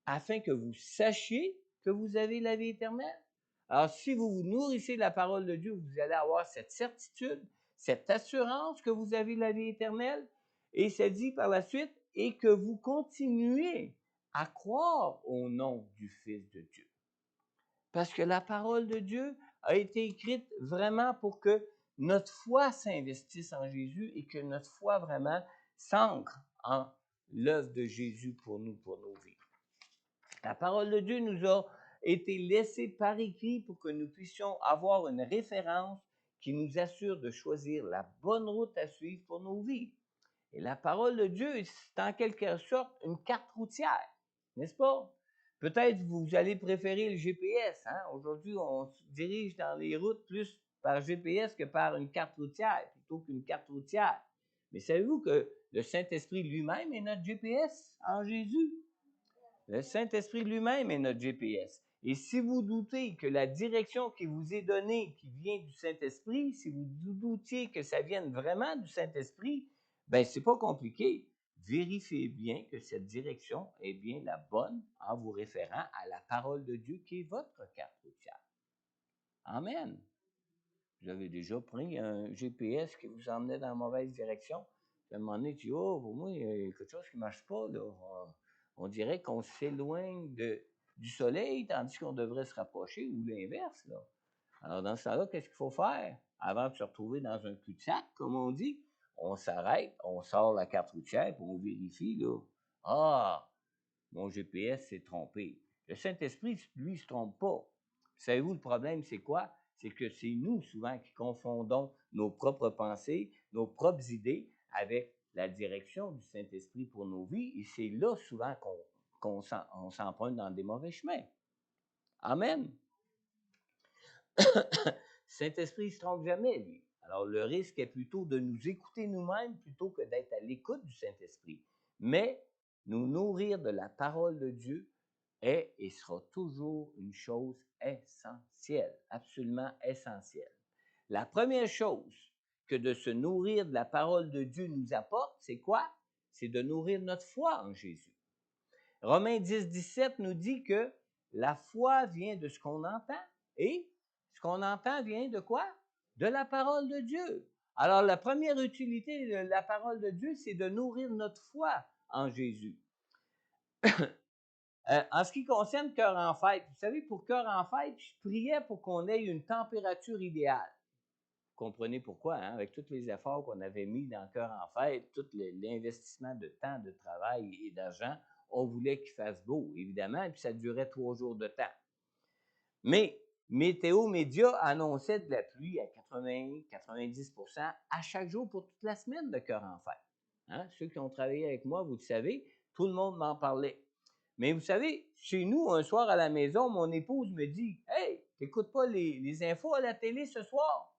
afin que vous sachiez que vous avez la vie éternelle. Alors, si vous vous nourrissez de la parole de Dieu, vous allez avoir cette certitude, cette assurance que vous avez la vie éternelle. Et ça dit par la suite, et que vous continuez à croire au nom du Fils de Dieu. Parce que la parole de Dieu a été écrite vraiment pour que notre foi s'investisse en Jésus et que notre foi vraiment s'ancre en l'œuvre de Jésus pour nous, pour nos vies. La parole de Dieu nous a été laissée par écrit pour que nous puissions avoir une référence qui nous assure de choisir la bonne route à suivre pour nos vies. Et la parole de Dieu, c'est en quelque sorte une carte routière, n'est-ce pas? Peut-être vous allez préférer le GPS. Hein? Aujourd'hui, on se dirige dans les routes plus par GPS que par une carte routière, plutôt qu'une carte routière. Mais savez-vous que le Saint-Esprit lui-même est notre GPS en Jésus? Le Saint-Esprit lui-même est notre GPS. Et si vous doutez que la direction qui vous est donnée, qui vient du Saint-Esprit, si vous doutiez que ça vienne vraiment du Saint-Esprit, ben c'est pas compliqué. Vérifiez bien que cette direction est bien la bonne en vous référant à la parole de Dieu qui est votre carte routière. Amen. Vous avez déjà pris un GPS qui vous emmenait dans la mauvaise direction. À un moment donné, tu dis, oh, pour moi, il y a quelque chose qui ne marche pas, là. On dirait qu'on s'éloigne du soleil, tandis qu'on devrait se rapprocher, ou l'inverse, là. Alors, dans ce temps-là, qu'est-ce qu'il faut faire? Avant de se retrouver dans un cul-de-sac, comme on dit, on s'arrête, on sort la carte routière, puis on vérifie, là. Ah, mon GPS s'est trompé. Le Saint-Esprit, lui, ne se trompe pas. Savez-vous, le problème, c'est quoi? C'est que c'est nous, souvent, qui confondons nos propres pensées, nos propres idées avec la direction du Saint-Esprit pour nos vies. Et c'est là, souvent, qu'on s'emprunte dans des mauvais chemins. Amen. Saint-Esprit ne se trompe jamais, lui. Alors, le risque est plutôt de nous écouter nous-mêmes plutôt que d'être à l'écoute du Saint-Esprit. Mais nous nourrir de la parole de Dieu est et sera toujours une chose essentielle, absolument essentielle. La première chose que de se nourrir de la parole de Dieu nous apporte, c'est quoi? C'est de nourrir notre foi en Jésus. Romains 10, 17 nous dit que la foi vient de ce qu'on entend et ce qu'on entend vient de quoi? De la parole de Dieu. Alors, la première utilité de la parole de Dieu, c'est de nourrir notre foi en Jésus. En ce qui concerne Cœur en fête, vous savez, pour Cœur en fête, je priais pour qu'on ait une température idéale. Vous comprenez pourquoi, hein? Avec tous les efforts qu'on avait mis dans Cœur en fête, tout l'investissement de temps, de travail et d'argent, on voulait qu'il fasse beau, évidemment, et puis ça durait 3 jours de temps. Mais Météo Média annonçait de la pluie à 80-90% à chaque jour pour toute la semaine de Cœur en fête. Hein? Ceux qui ont travaillé avec moi, vous le savez, tout le monde m'en parlait. Mais vous savez, chez nous, un soir à la maison, mon épouse me dit « Hey, t'écoutes pas les infos à la télé ce soir? »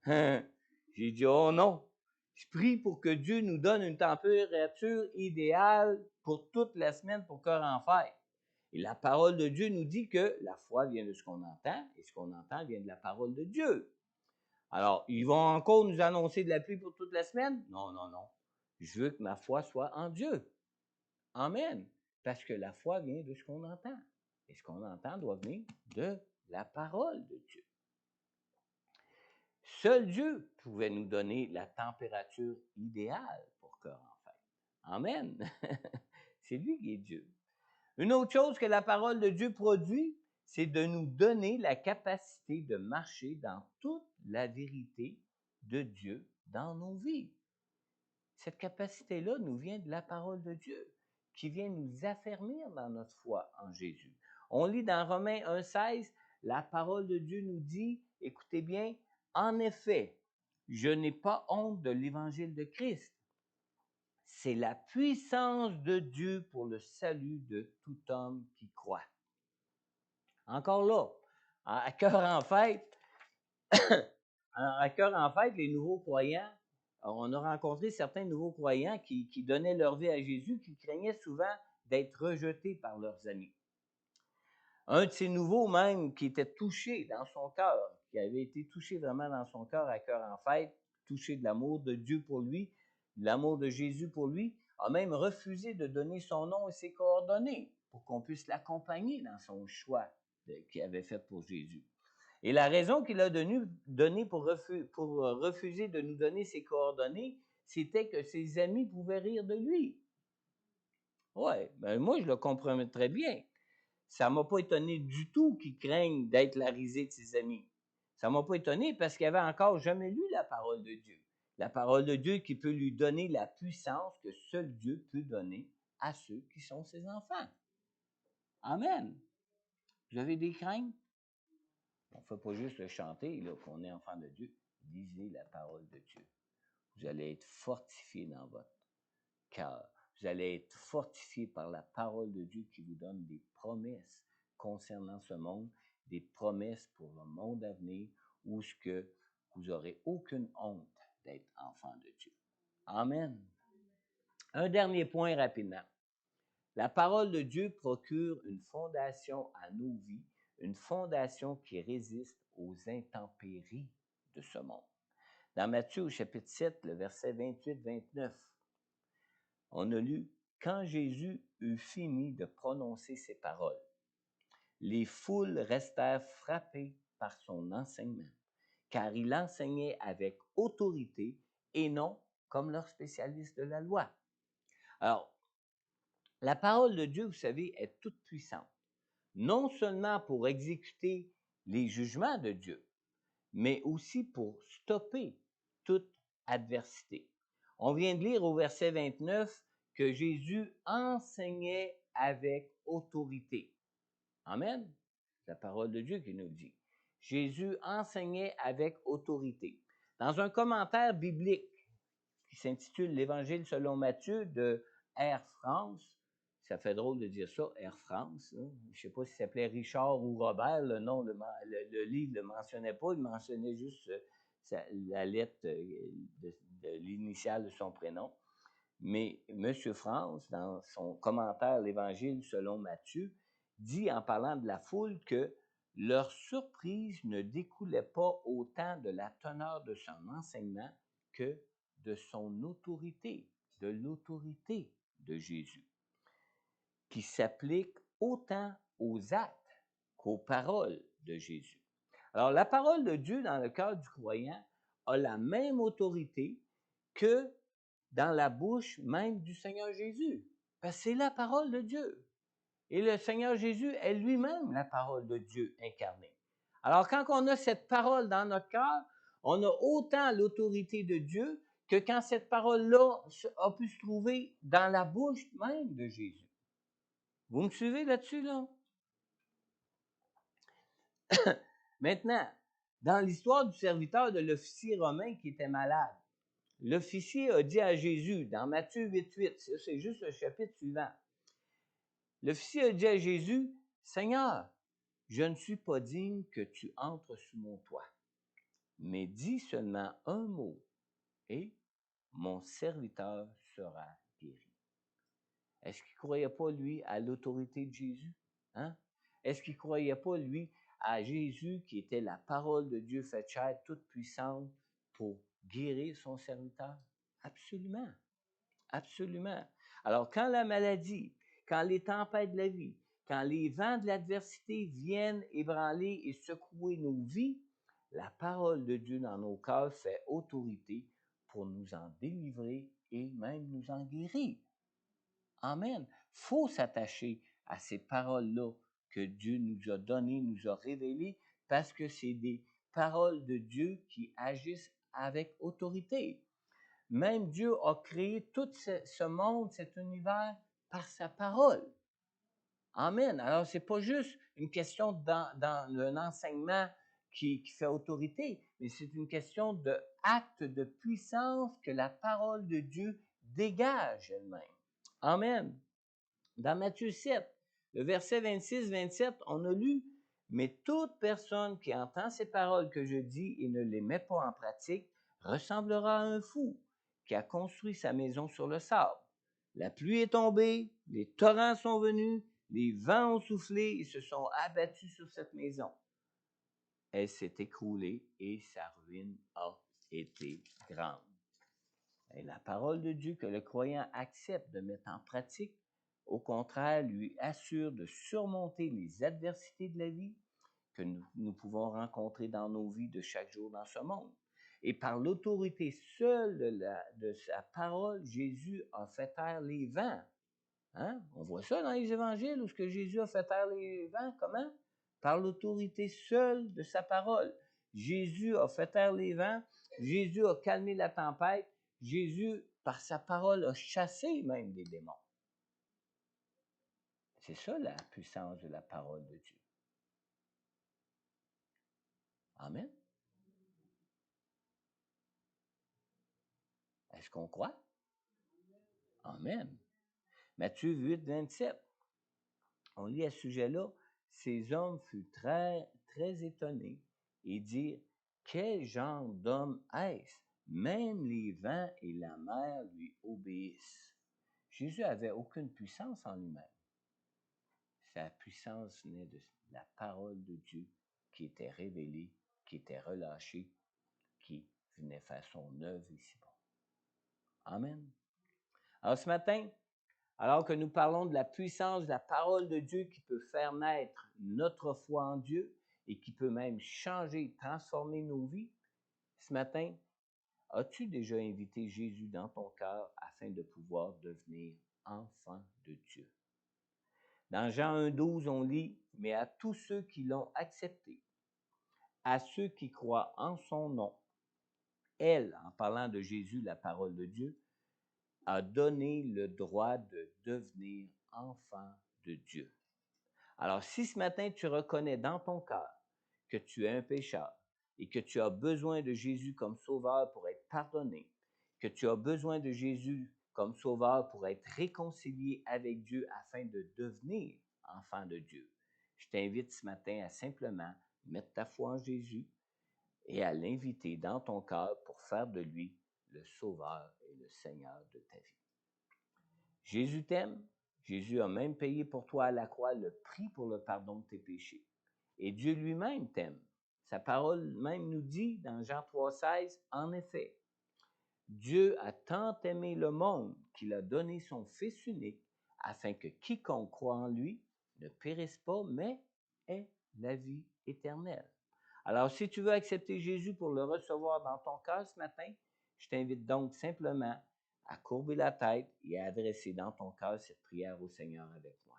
J'ai dit « Oh non, je prie pour que Dieu nous donne une température idéale pour toute la semaine pour Cœur en fête. » Et la parole de Dieu nous dit que la foi vient de ce qu'on entend, et ce qu'on entend vient de la parole de Dieu. Alors, ils vont encore nous annoncer de la pluie pour toute la semaine? Non, non, non. Je veux que ma foi soit en Dieu. Amen. Parce que la foi vient de ce qu'on entend. Et ce qu'on entend doit venir de la parole de Dieu. Seul Dieu pouvait nous donner la température idéale pour cœur en fête. Amen. C'est lui qui est Dieu. Une autre chose que la parole de Dieu produit, c'est de nous donner la capacité de marcher dans toute la vérité de Dieu dans nos vies. Cette capacité-là nous vient de la parole de Dieu, qui vient nous affermir dans notre foi en Jésus. On lit dans Romains 1,16, la parole de Dieu nous dit, écoutez bien, en effet, je n'ai pas honte de l'évangile de Christ. C'est la puissance de Dieu pour le salut de tout homme qui croit. Encore là, à cœur en fête, les nouveaux croyants, on a rencontré certains nouveaux croyants qui donnaient leur vie à Jésus, qui craignaient souvent d'être rejetés par leurs amis. Un de ces nouveaux même qui était touché dans son cœur, qui avait été touché vraiment dans son cœur à cœur en fête, touché de l'amour de Dieu pour lui, de l'amour de Jésus pour lui, a même refusé de donner son nom et ses coordonnées pour qu'on puisse l'accompagner dans son choix qu'il avait fait pour Jésus. Et la raison qu'il a donnée pour refuser de nous donner ses coordonnées, c'était que ses amis pouvaient rire de lui. Ouais, ben moi je le comprends très bien. Ça ne m'a pas étonné du tout qu'il craigne d'être la risée de ses amis. Ça ne m'a pas étonné parce qu'il n'avait encore jamais lu la parole de Dieu. La parole de Dieu qui peut lui donner la puissance que seul Dieu peut donner à ceux qui sont ses enfants. Amen. Vous avez des craintes? On ne fait pas juste le chanter, là, qu'on est enfant de Dieu. Lisez la parole de Dieu. Vous allez être fortifiés dans votre cœur. Vous allez être fortifiés par la parole de Dieu qui vous donne des promesses concernant ce monde, des promesses pour le monde à venir, où ce que vous n'aurez aucune honte d'être enfant de Dieu. Amen. Un dernier point rapidement. La parole de Dieu procure une fondation à nos vies, une fondation qui résiste aux intempéries de ce monde. Dans Matthieu au chapitre 7, le verset 28-29, on a lu « Quand Jésus eut fini de prononcer ces paroles, les foules restèrent frappées par son enseignement, car il enseignait avec autorité et non comme leurs spécialistes de la loi. » Alors, la parole de Dieu, vous savez, est toute puissante, non seulement pour exécuter les jugements de Dieu, mais aussi pour stopper toute adversité. On vient de lire au verset 29 que Jésus enseignait avec autorité. Amen. C'est la parole de Dieu qui nous le dit. Jésus enseignait avec autorité. Dans un commentaire biblique qui s'intitule L'Évangile selon Matthieu de Air France, ça fait drôle de dire ça, Air France. Hein? Je ne sais pas s'il s'appelait Richard ou Robert, le nom, le livre ne le mentionnait pas, il mentionnait juste la lettre de l'initiale de son prénom. Mais M. France, dans son commentaire L'Évangile selon Matthieu, dit en parlant de la foule que leur surprise ne découlait pas autant de la teneur de son enseignement que de son autorité, de l'autorité de Jésus, qui s'applique autant aux actes qu'aux paroles de Jésus. Alors, la parole de Dieu dans le cœur du croyant a la même autorité que dans la bouche même du Seigneur Jésus. Parce que c'est la parole de Dieu. Et le Seigneur Jésus est lui-même la parole de Dieu incarnée. Alors, quand on a cette parole dans notre cœur, on a autant l'autorité de Dieu que quand cette parole-là a pu se trouver dans la bouche même de Jésus. Vous me suivez là-dessus, là? Maintenant, dans l'histoire du serviteur de l'officier romain qui était malade, l'officier a dit à Jésus, dans Matthieu 8,8, c'est juste le chapitre suivant, l'officier a dit à Jésus, « Seigneur, je ne suis pas digne que tu entres sous mon toit, mais dis seulement un mot et mon serviteur sera guéri. » Est-ce qu'il ne croyait pas, lui, à l'autorité de Jésus? Hein? Est-ce qu'il ne croyait pas, lui, à Jésus qui était la parole de Dieu faite chair, toute puissante, pour guérir son serviteur? Absolument. Absolument. Alors, quand la maladie, quand les tempêtes de la vie, quand les vents de l'adversité viennent ébranler et secouer nos vies, la parole de Dieu dans nos cœurs fait autorité pour nous en délivrer et même nous en guérir. Amen. Il faut s'attacher à ces paroles-là que Dieu nous a données, nous a révélées, parce que c'est des paroles de Dieu qui agissent avec autorité. Même Dieu a créé tout ce monde, cet univers, par sa parole. Amen. Alors, ce n'est pas juste une question d'un enseignement qui fait autorité, mais c'est une question d'acte de puissance que la parole de Dieu dégage elle-même. Amen. Dans Matthieu 7, le verset 26-27, on a lu, « Mais toute personne qui entend ces paroles que je dis et ne les met pas en pratique ressemblera à un fou qui a construit sa maison sur le sable. La pluie est tombée, les torrents sont venus, les vents ont soufflé et se sont abattus sur cette maison. Elle s'est écroulée et sa ruine a été grande. » Et la parole de Dieu que le croyant accepte de mettre en pratique, au contraire, lui assure de surmonter les adversités de la vie que nous pouvons rencontrer dans nos vies de chaque jour dans ce monde. Et par l'autorité seule de sa parole, Jésus a fait taire les vents. Hein? On voit ça dans les évangiles où ce que Jésus a fait taire les vents, comment? Par l'autorité seule de sa parole. Jésus a fait taire les vents, Jésus a calmé la tempête, Jésus, par sa parole, a chassé même des démons. C'est ça la puissance de la parole de Dieu. Amen. Est-ce qu'on croit? Amen. Matthieu 8, 27. On lit à ce sujet-là, « Ces hommes furent très, très étonnés et dirent, quel genre d'homme est-ce? Même les vents et la mer lui obéissent. » Jésus n'avait aucune puissance en lui-même. Sa puissance venait de la parole de Dieu qui était révélée, qui était relâchée, qui venait faire son œuvre ici-bas. Amen. Alors ce matin, alors que nous parlons de la puissance de la parole de Dieu qui peut faire naître notre foi en Dieu et qui peut même changer, transformer nos vies, ce matin, as-tu déjà invité Jésus dans ton cœur afin de pouvoir devenir enfant de Dieu? Dans Jean 1,12, on lit, « Mais à tous ceux qui l'ont accepté, à ceux qui croient en son nom, elle, en parlant de Jésus, la parole de Dieu, a donné le droit de devenir enfant de Dieu. » Alors, si ce matin tu reconnais dans ton cœur que tu es un pécheur et que tu as besoin de Jésus comme sauveur pour être pardonné, que tu as besoin de Jésus comme sauveur pour être réconcilié avec Dieu afin de devenir enfant de Dieu, je t'invite ce matin à simplement mettre ta foi en Jésus et à l'inviter dans ton cœur pour faire de lui le sauveur et le Seigneur de ta vie. Jésus t'aime. Jésus a même payé pour toi à la croix le prix pour le pardon de tes péchés. Et Dieu lui-même t'aime. Sa parole même nous dit dans Jean 3,16, « En effet, Dieu a tant aimé le monde qu'il a donné son Fils unique afin que quiconque croit en lui ne périsse pas, mais ait la vie éternelle. » Alors, si tu veux accepter Jésus pour le recevoir dans ton cœur ce matin, je t'invite donc simplement à courber la tête et à adresser dans ton cœur cette prière au Seigneur avec moi.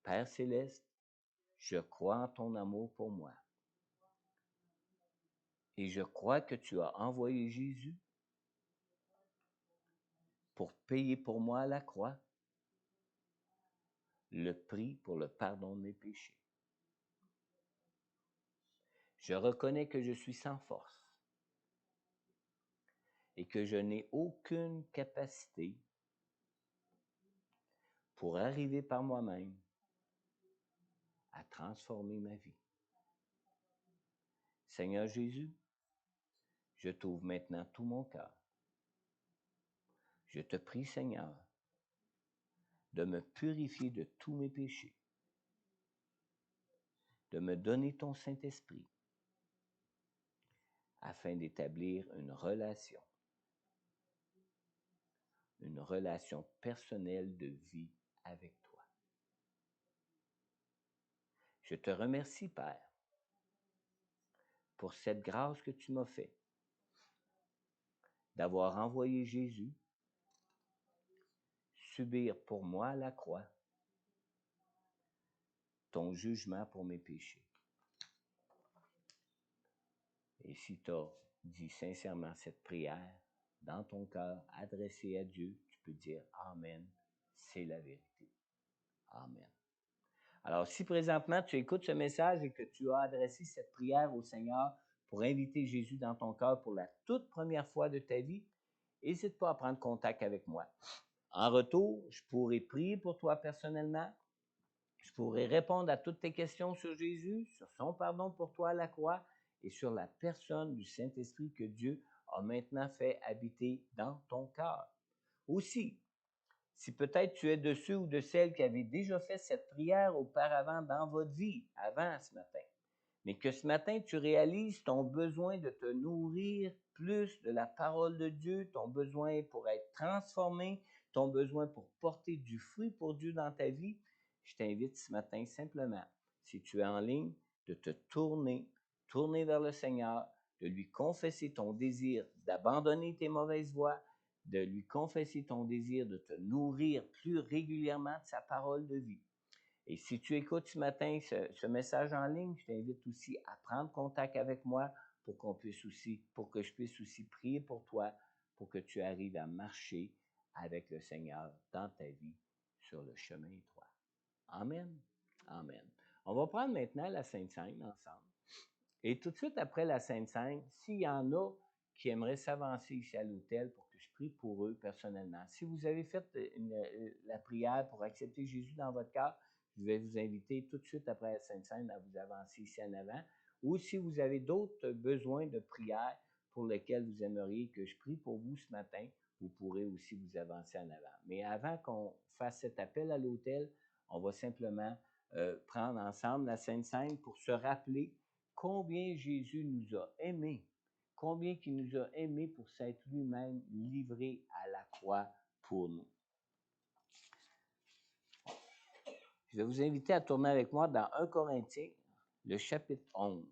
Père céleste, je crois en ton amour pour moi. Et je crois que tu as envoyé Jésus pour payer pour moi à la croix le prix pour le pardon de mes péchés. Je reconnais que je suis sans force et que je n'ai aucune capacité pour arriver par moi-même à transformer ma vie. Seigneur Jésus, je t'ouvre maintenant tout mon cœur. Je te prie, Seigneur, de me purifier de tous mes péchés, de me donner ton Saint-Esprit afin d'établir une relation personnelle de vie avec toi. Je te remercie, Père, pour cette grâce que tu m'as faite, d'avoir envoyé Jésus subir pour moi à la croix ton jugement pour mes péchés. Et si tu as dit sincèrement cette prière dans ton cœur, adressée à Dieu, tu peux dire Amen, c'est la vérité. Amen. Alors, si présentement tu écoutes ce message et que tu as adressé cette prière au Seigneur pour inviter Jésus dans ton cœur pour la toute première fois de ta vie, n'hésite pas à prendre contact avec moi. En retour, je pourrai prier pour toi personnellement. Je pourrai répondre à toutes tes questions sur Jésus, sur son pardon pour toi à la croix et sur la personne du Saint-Esprit que Dieu a maintenant fait habiter dans ton cœur. Aussi, si peut-être tu es de ceux ou de celles qui avaient déjà fait cette prière auparavant dans votre vie, avant ce matin, mais que ce matin tu réalises ton besoin de te nourrir plus de la parole de Dieu, ton besoin pour être transformé, ton besoin pour porter du fruit pour Dieu dans ta vie, je t'invite ce matin simplement, si tu es en ligne, de te tourner vers le Seigneur, de lui confesser ton désir d'abandonner tes mauvaises voies, de lui confesser ton désir de te nourrir plus régulièrement de sa parole de vie. Et si tu écoutes ce matin ce message en ligne, je t'invite aussi à prendre contact avec moi pour que je puisse aussi prier pour toi, pour que tu arrives à marcher avec le Seigneur dans ta vie sur le chemin étroit. Amen. Amen. On va prendre maintenant la Sainte Seine ensemble. Et tout de suite après la Sainte Seine, s'il y en a qui aimeraient s'avancer ici à l'hôtel pour que je prie pour eux personnellement, si vous avez fait la prière pour accepter Jésus dans votre cœur, je vais vous inviter tout de suite après la Sainte Seine à vous avancer ici en avant. Ou si vous avez d'autres besoins de prière pour lesquels vous aimeriez que je prie pour vous ce matin, vous pourrez aussi vous avancer en avant. Mais avant qu'on fasse cet appel à l'hôtel, on va simplement prendre ensemble la Sainte Seine pour se rappeler combien Jésus nous a aimés, combien il nous a aimés pour s'être lui-même livré à la croix pour nous. Je vais vous inviter à tourner avec moi dans 1 Corinthiens, le chapitre 11.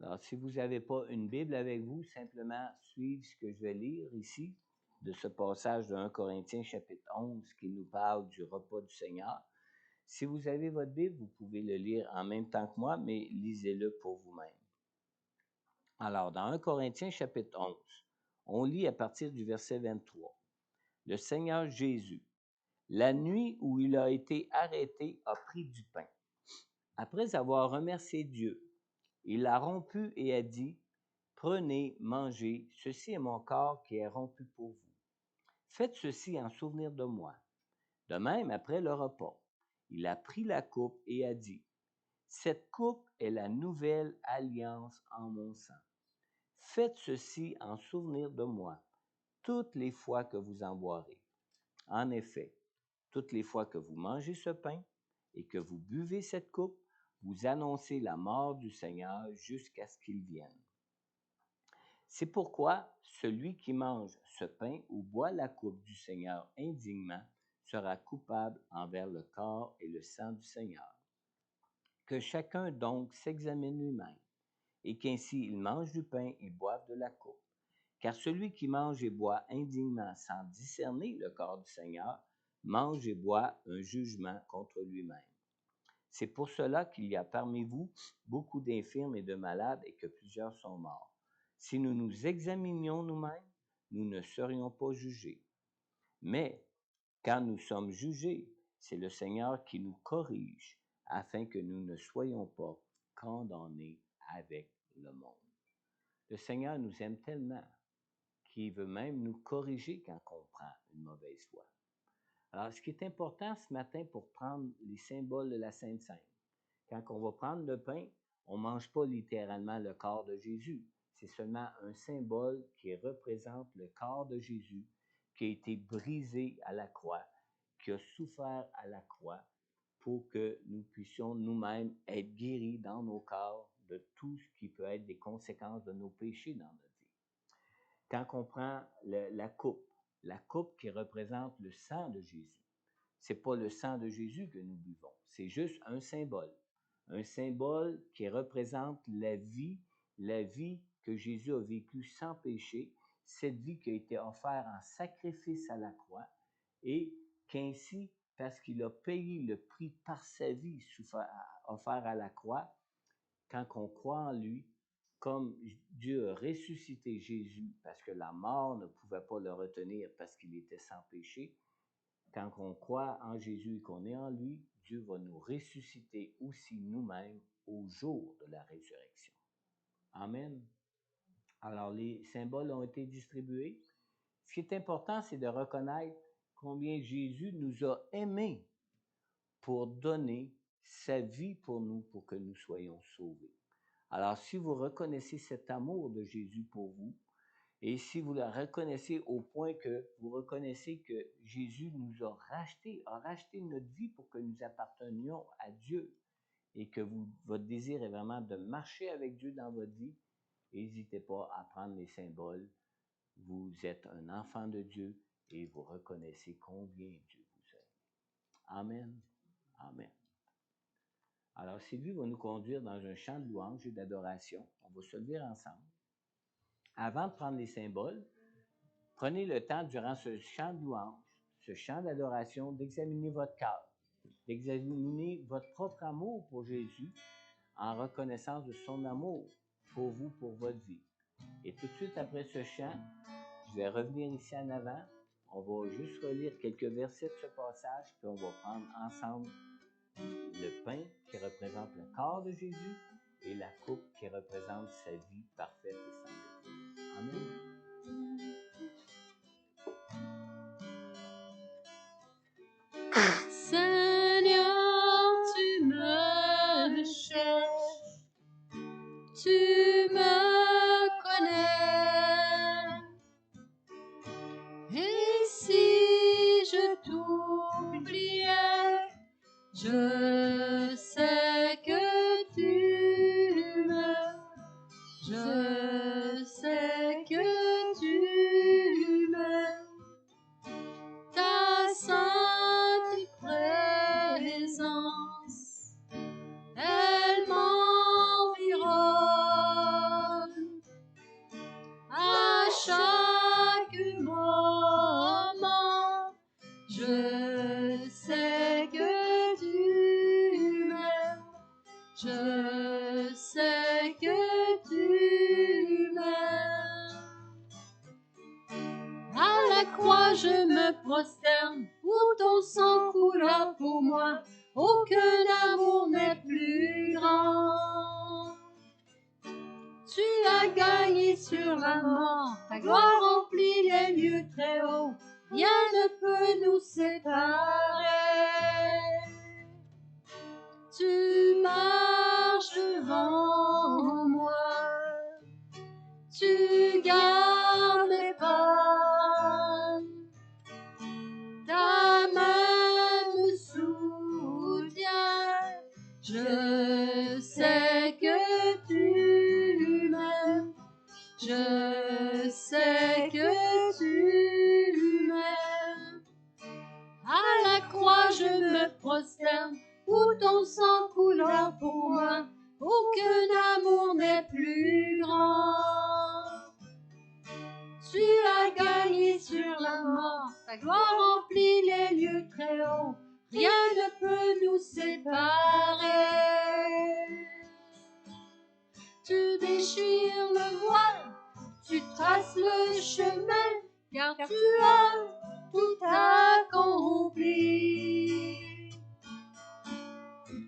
Alors, si vous n'avez pas une Bible avec vous, simplement suivez ce que je vais lire ici, de ce passage de 1 Corinthiens, chapitre 11, qui nous parle du repas du Seigneur. Si vous avez votre Bible, vous pouvez le lire en même temps que moi, mais lisez-le pour vous-même. Alors, dans 1 Corinthiens, chapitre 11, on lit à partir du verset 23. Le Seigneur Jésus, la nuit où il a été arrêté, a pris du pain. Après avoir remercié Dieu, il l'a rompu et a dit, « Prenez, mangez, ceci est mon corps qui est rompu pour vous. Faites ceci en souvenir de moi. » De même, après le repas, il a pris la coupe et a dit, « Cette coupe est la nouvelle alliance en mon sang. Faites ceci en souvenir de moi, toutes les fois que vous en boirez. En effet, toutes les fois que vous mangez ce pain et que vous buvez cette coupe, vous annoncez la mort du Seigneur jusqu'à ce qu'il vienne. C'est pourquoi celui qui mange ce pain ou boit la coupe du Seigneur indignement sera coupable envers le corps et le sang du Seigneur. Que chacun donc s'examine lui-même, et qu'ainsi il mange du pain et boive de la coupe. Car celui qui mange et boit indignement sans discerner le corps du Seigneur, mange et boit un jugement contre lui-même. C'est pour cela qu'il y a parmi vous beaucoup d'infirmes et de malades et que plusieurs sont morts. Si nous nous examinions nous-mêmes, nous ne serions pas jugés. Mais quand nous sommes jugés, c'est le Seigneur qui nous corrige, afin que nous ne soyons pas condamnés avec le monde. Le Seigneur nous aime tellement qu'il veut même nous corriger quand on prend une mauvaise voie. Alors, ce qui est important ce matin pour prendre les symboles de la Sainte Seine, quand on va prendre le pain, on ne mange pas littéralement le corps de Jésus. C'est seulement un symbole qui représente le corps de Jésus qui a été brisé à la croix, qui a souffert à la croix pour que nous puissions nous-mêmes être guéris dans nos corps de tout ce qui peut être des conséquences de nos péchés dans notre vie. Quand on prend la coupe qui représente le sang de Jésus, c'est pas le sang de Jésus que nous buvons, c'est juste un symbole qui représente la vie que Jésus a vécue sans péché, cette vie qui a été offerte en sacrifice à la croix, et qu'ainsi, parce qu'il a payé le prix par sa vie offert à la croix, quand on croit en lui, comme Dieu a ressuscité Jésus, parce que la mort ne pouvait pas le retenir parce qu'il était sans péché, quand on croit en Jésus et qu'on est en lui, Dieu va nous ressusciter aussi nous-mêmes au jour de la résurrection. Amen. Alors, les symboles ont été distribués. Ce qui est important, c'est de reconnaître combien Jésus nous a aimés pour donner sa vie pour nous, pour que nous soyons sauvés. Alors, si vous reconnaissez cet amour de Jésus pour vous, et si vous le reconnaissez au point que vous reconnaissez que Jésus nous a racheté notre vie pour que nous appartenions à Dieu, et que votre désir est vraiment de marcher avec Dieu dans votre vie, n'hésitez pas à prendre les symboles. Vous êtes un enfant de Dieu et vous reconnaissez combien Dieu vous aime. Amen. Amen. Alors, Sylvie va nous conduire dans un chant de louange et d'adoration. On va se lever ensemble. Avant de prendre les symboles, prenez le temps durant ce chant de louange, ce chant d'adoration, d'examiner votre cœur, d'examiner votre propre amour pour Jésus en reconnaissance de son amour pour vous, pour votre vie. Et tout de suite après ce chant, je vais revenir ici en avant. On va juste relire quelques versets de ce passage, puis on va prendre ensemble le pain qui représente le corps de Jésus et la coupe qui représente sa vie parfaite et sans défaut. Amen. Seigneur, tu me cherches, tu me connais. Et si je t'oubliais, je sais que tu m'aimes. Je sais que tu m'aimes. Ta sainte présence, elle m'environne. À chaque moment, je sais que tu m'aimes. Je sais que tu m'aimes. À la croix, je me prosterne, où ton sang coula pour moi. Aucun amour n'est plus grand. Tu as gagné sur la mort, ta gloire remplit les lieux très hauts. Rien ne peut nous séparer. Tu marches devant moi, tu gardes mes pas, ta main me soutient. Je sais que tu m'aimes, je sais que tu m'aimes. À la croix je me prosterne, où ton sang coula pour moi. Aucun amour n'est plus grand. Tu as gagné sur la mort, ta gloire remplit les lieux très hauts. Rien ne peut nous séparer. Tu déchires le voile, tu traces le chemin, car tu as tout accompli.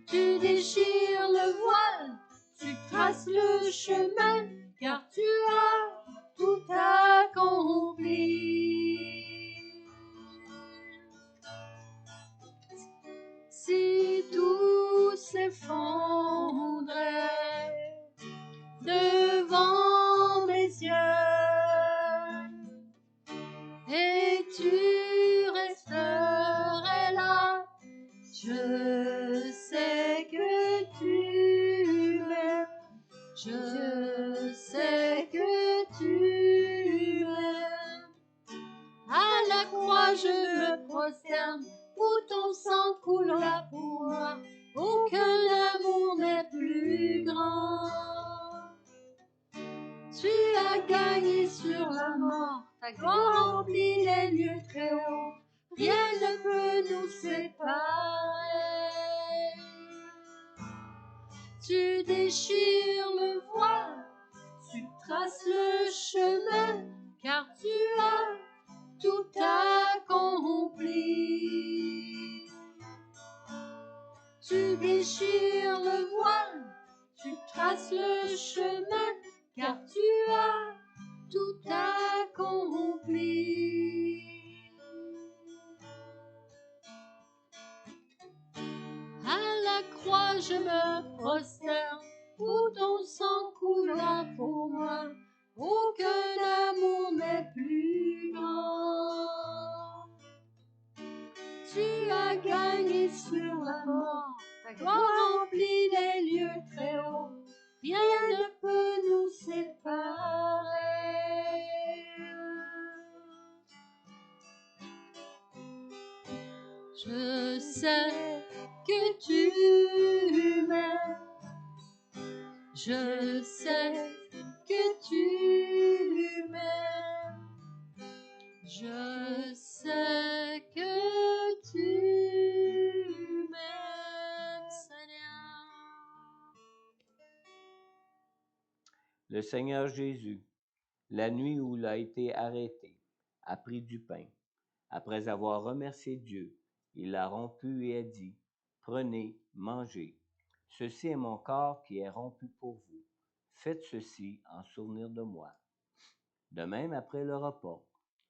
Tu déchires le voile, tu traces le chemin, car tu as tout accompli. Si tout s'effondrait devant mes yeux, et tu resterais là, je sais que tu m'aimes, Je sais que tu m'aimes. À la croix, je me prosterne, où ton sang coulera pour moi. Aucun amour n'est plus grand. Tu as gagné sur la mort, ta gloire remplit les lieux très hauts. Rien ne peut nous séparer. Tu déchires le voile, tu traces le chemin, car tu as tout accompli. Tu déchires le voile, tu traces le chemin, car tu as tout accompli. À la croix, je me prosterne, où ton sang coulera pour moi. Aucun amour n'est plus grand. Tu as gagné sur la mort, ta gloire remplit les lieux très hauts. Rien ne peut nous séparer. Je sais que tu m'aimes. Je sais que tu m'aimes. Je sais que tu m'aimes, Seigneur. Le Seigneur Jésus, la nuit où il a été arrêté, a pris du pain. Après avoir remercié Dieu, il l'a rompu et a dit, « Prenez, mangez. Ceci est mon corps qui est rompu pour vous. Faites ceci en souvenir de moi. » De même, après le repas,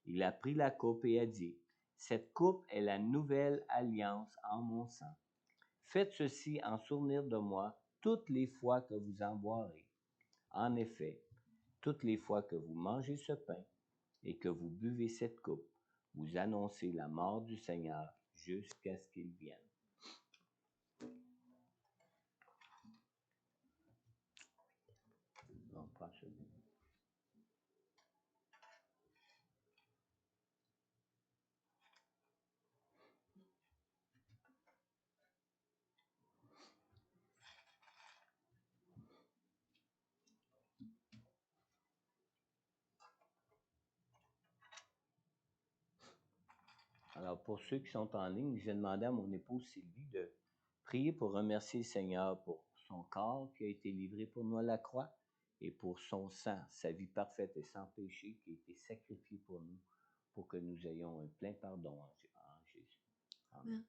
il a pris la coupe et a dit, « Cette coupe est la nouvelle alliance en mon sang. Faites ceci en souvenir de moi toutes les fois que vous en boirez. En effet, toutes les fois que vous mangez ce pain et que vous buvez cette coupe, vous annoncez la mort du Seigneur jusqu'à ce qu'il vienne. » On prend ça. Alors, pour ceux qui sont en ligne, j'ai demandé à mon épouse Sylvie de prier pour remercier le Seigneur pour son corps qui a été livré pour nous à la croix et pour son sang, sa vie parfaite et sans péché qui a été sacrifié pour nous, pour que nous ayons un plein pardon en Jésus. Amen.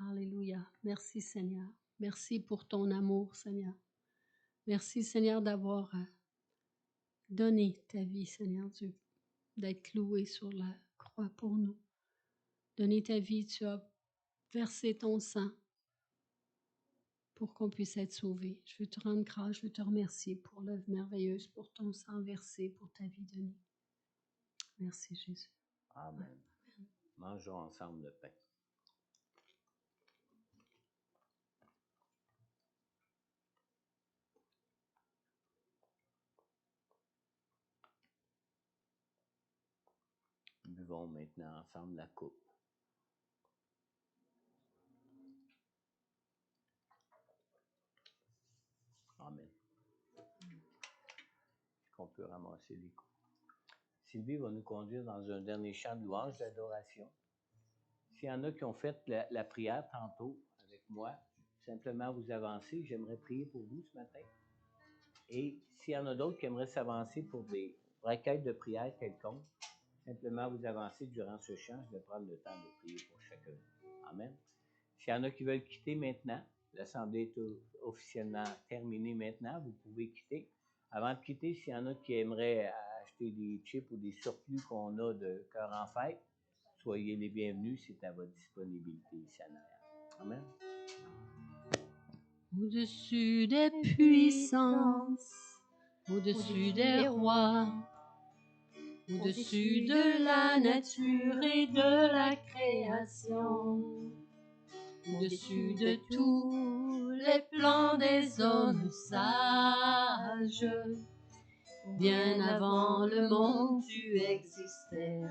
Alléluia. Merci Seigneur. Merci pour ton amour, Seigneur. Merci Seigneur d'avoir donné ta vie, Seigneur Dieu, d'être cloué sur la croix pour nous. Donner ta vie, tu as versé ton sang pour qu'on puisse être sauvé. Je veux te rendre grâce, je veux te remercier pour l'œuvre merveilleuse, pour ton sang versé, pour ta vie donnée. Merci Jésus. Amen. Amen. Mangeons ensemble le pain. Buvons maintenant ensemble la coupe. Amen. Est-ce qu'on peut ramasser les coupes? Sylvie va nous conduire dans un dernier chant de louange d'adoration. S'il y en a qui ont fait la prière tantôt avec moi, simplement vous avancez. J'aimerais prier pour vous ce matin. Et s'il y en a d'autres qui aimeraient s'avancer pour des requêtes de prière quelconques, simplement vous avancez durant ce chant. Je vais prendre le temps de prier pour chacun. Amen. S'il y en a qui veulent quitter maintenant, l'assemblée est officiellement terminée maintenant. Vous pouvez quitter. Avant de quitter, s'il y en a qui aimeraient acheter des chips ou des surplus qu'on a de Cœur en Fête, soyez les bienvenus, c'est à votre disponibilité ici en arrière. Amen. Au-dessus des puissances, au-dessus des rois, au-dessus de la nature et de la création, au-dessus de tous les plans des hommes sages. Bien avant le monde, tu existais.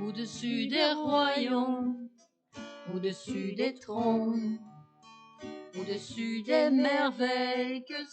Au-dessus des royaumes, au-dessus des trônes, au-dessus des merveilles que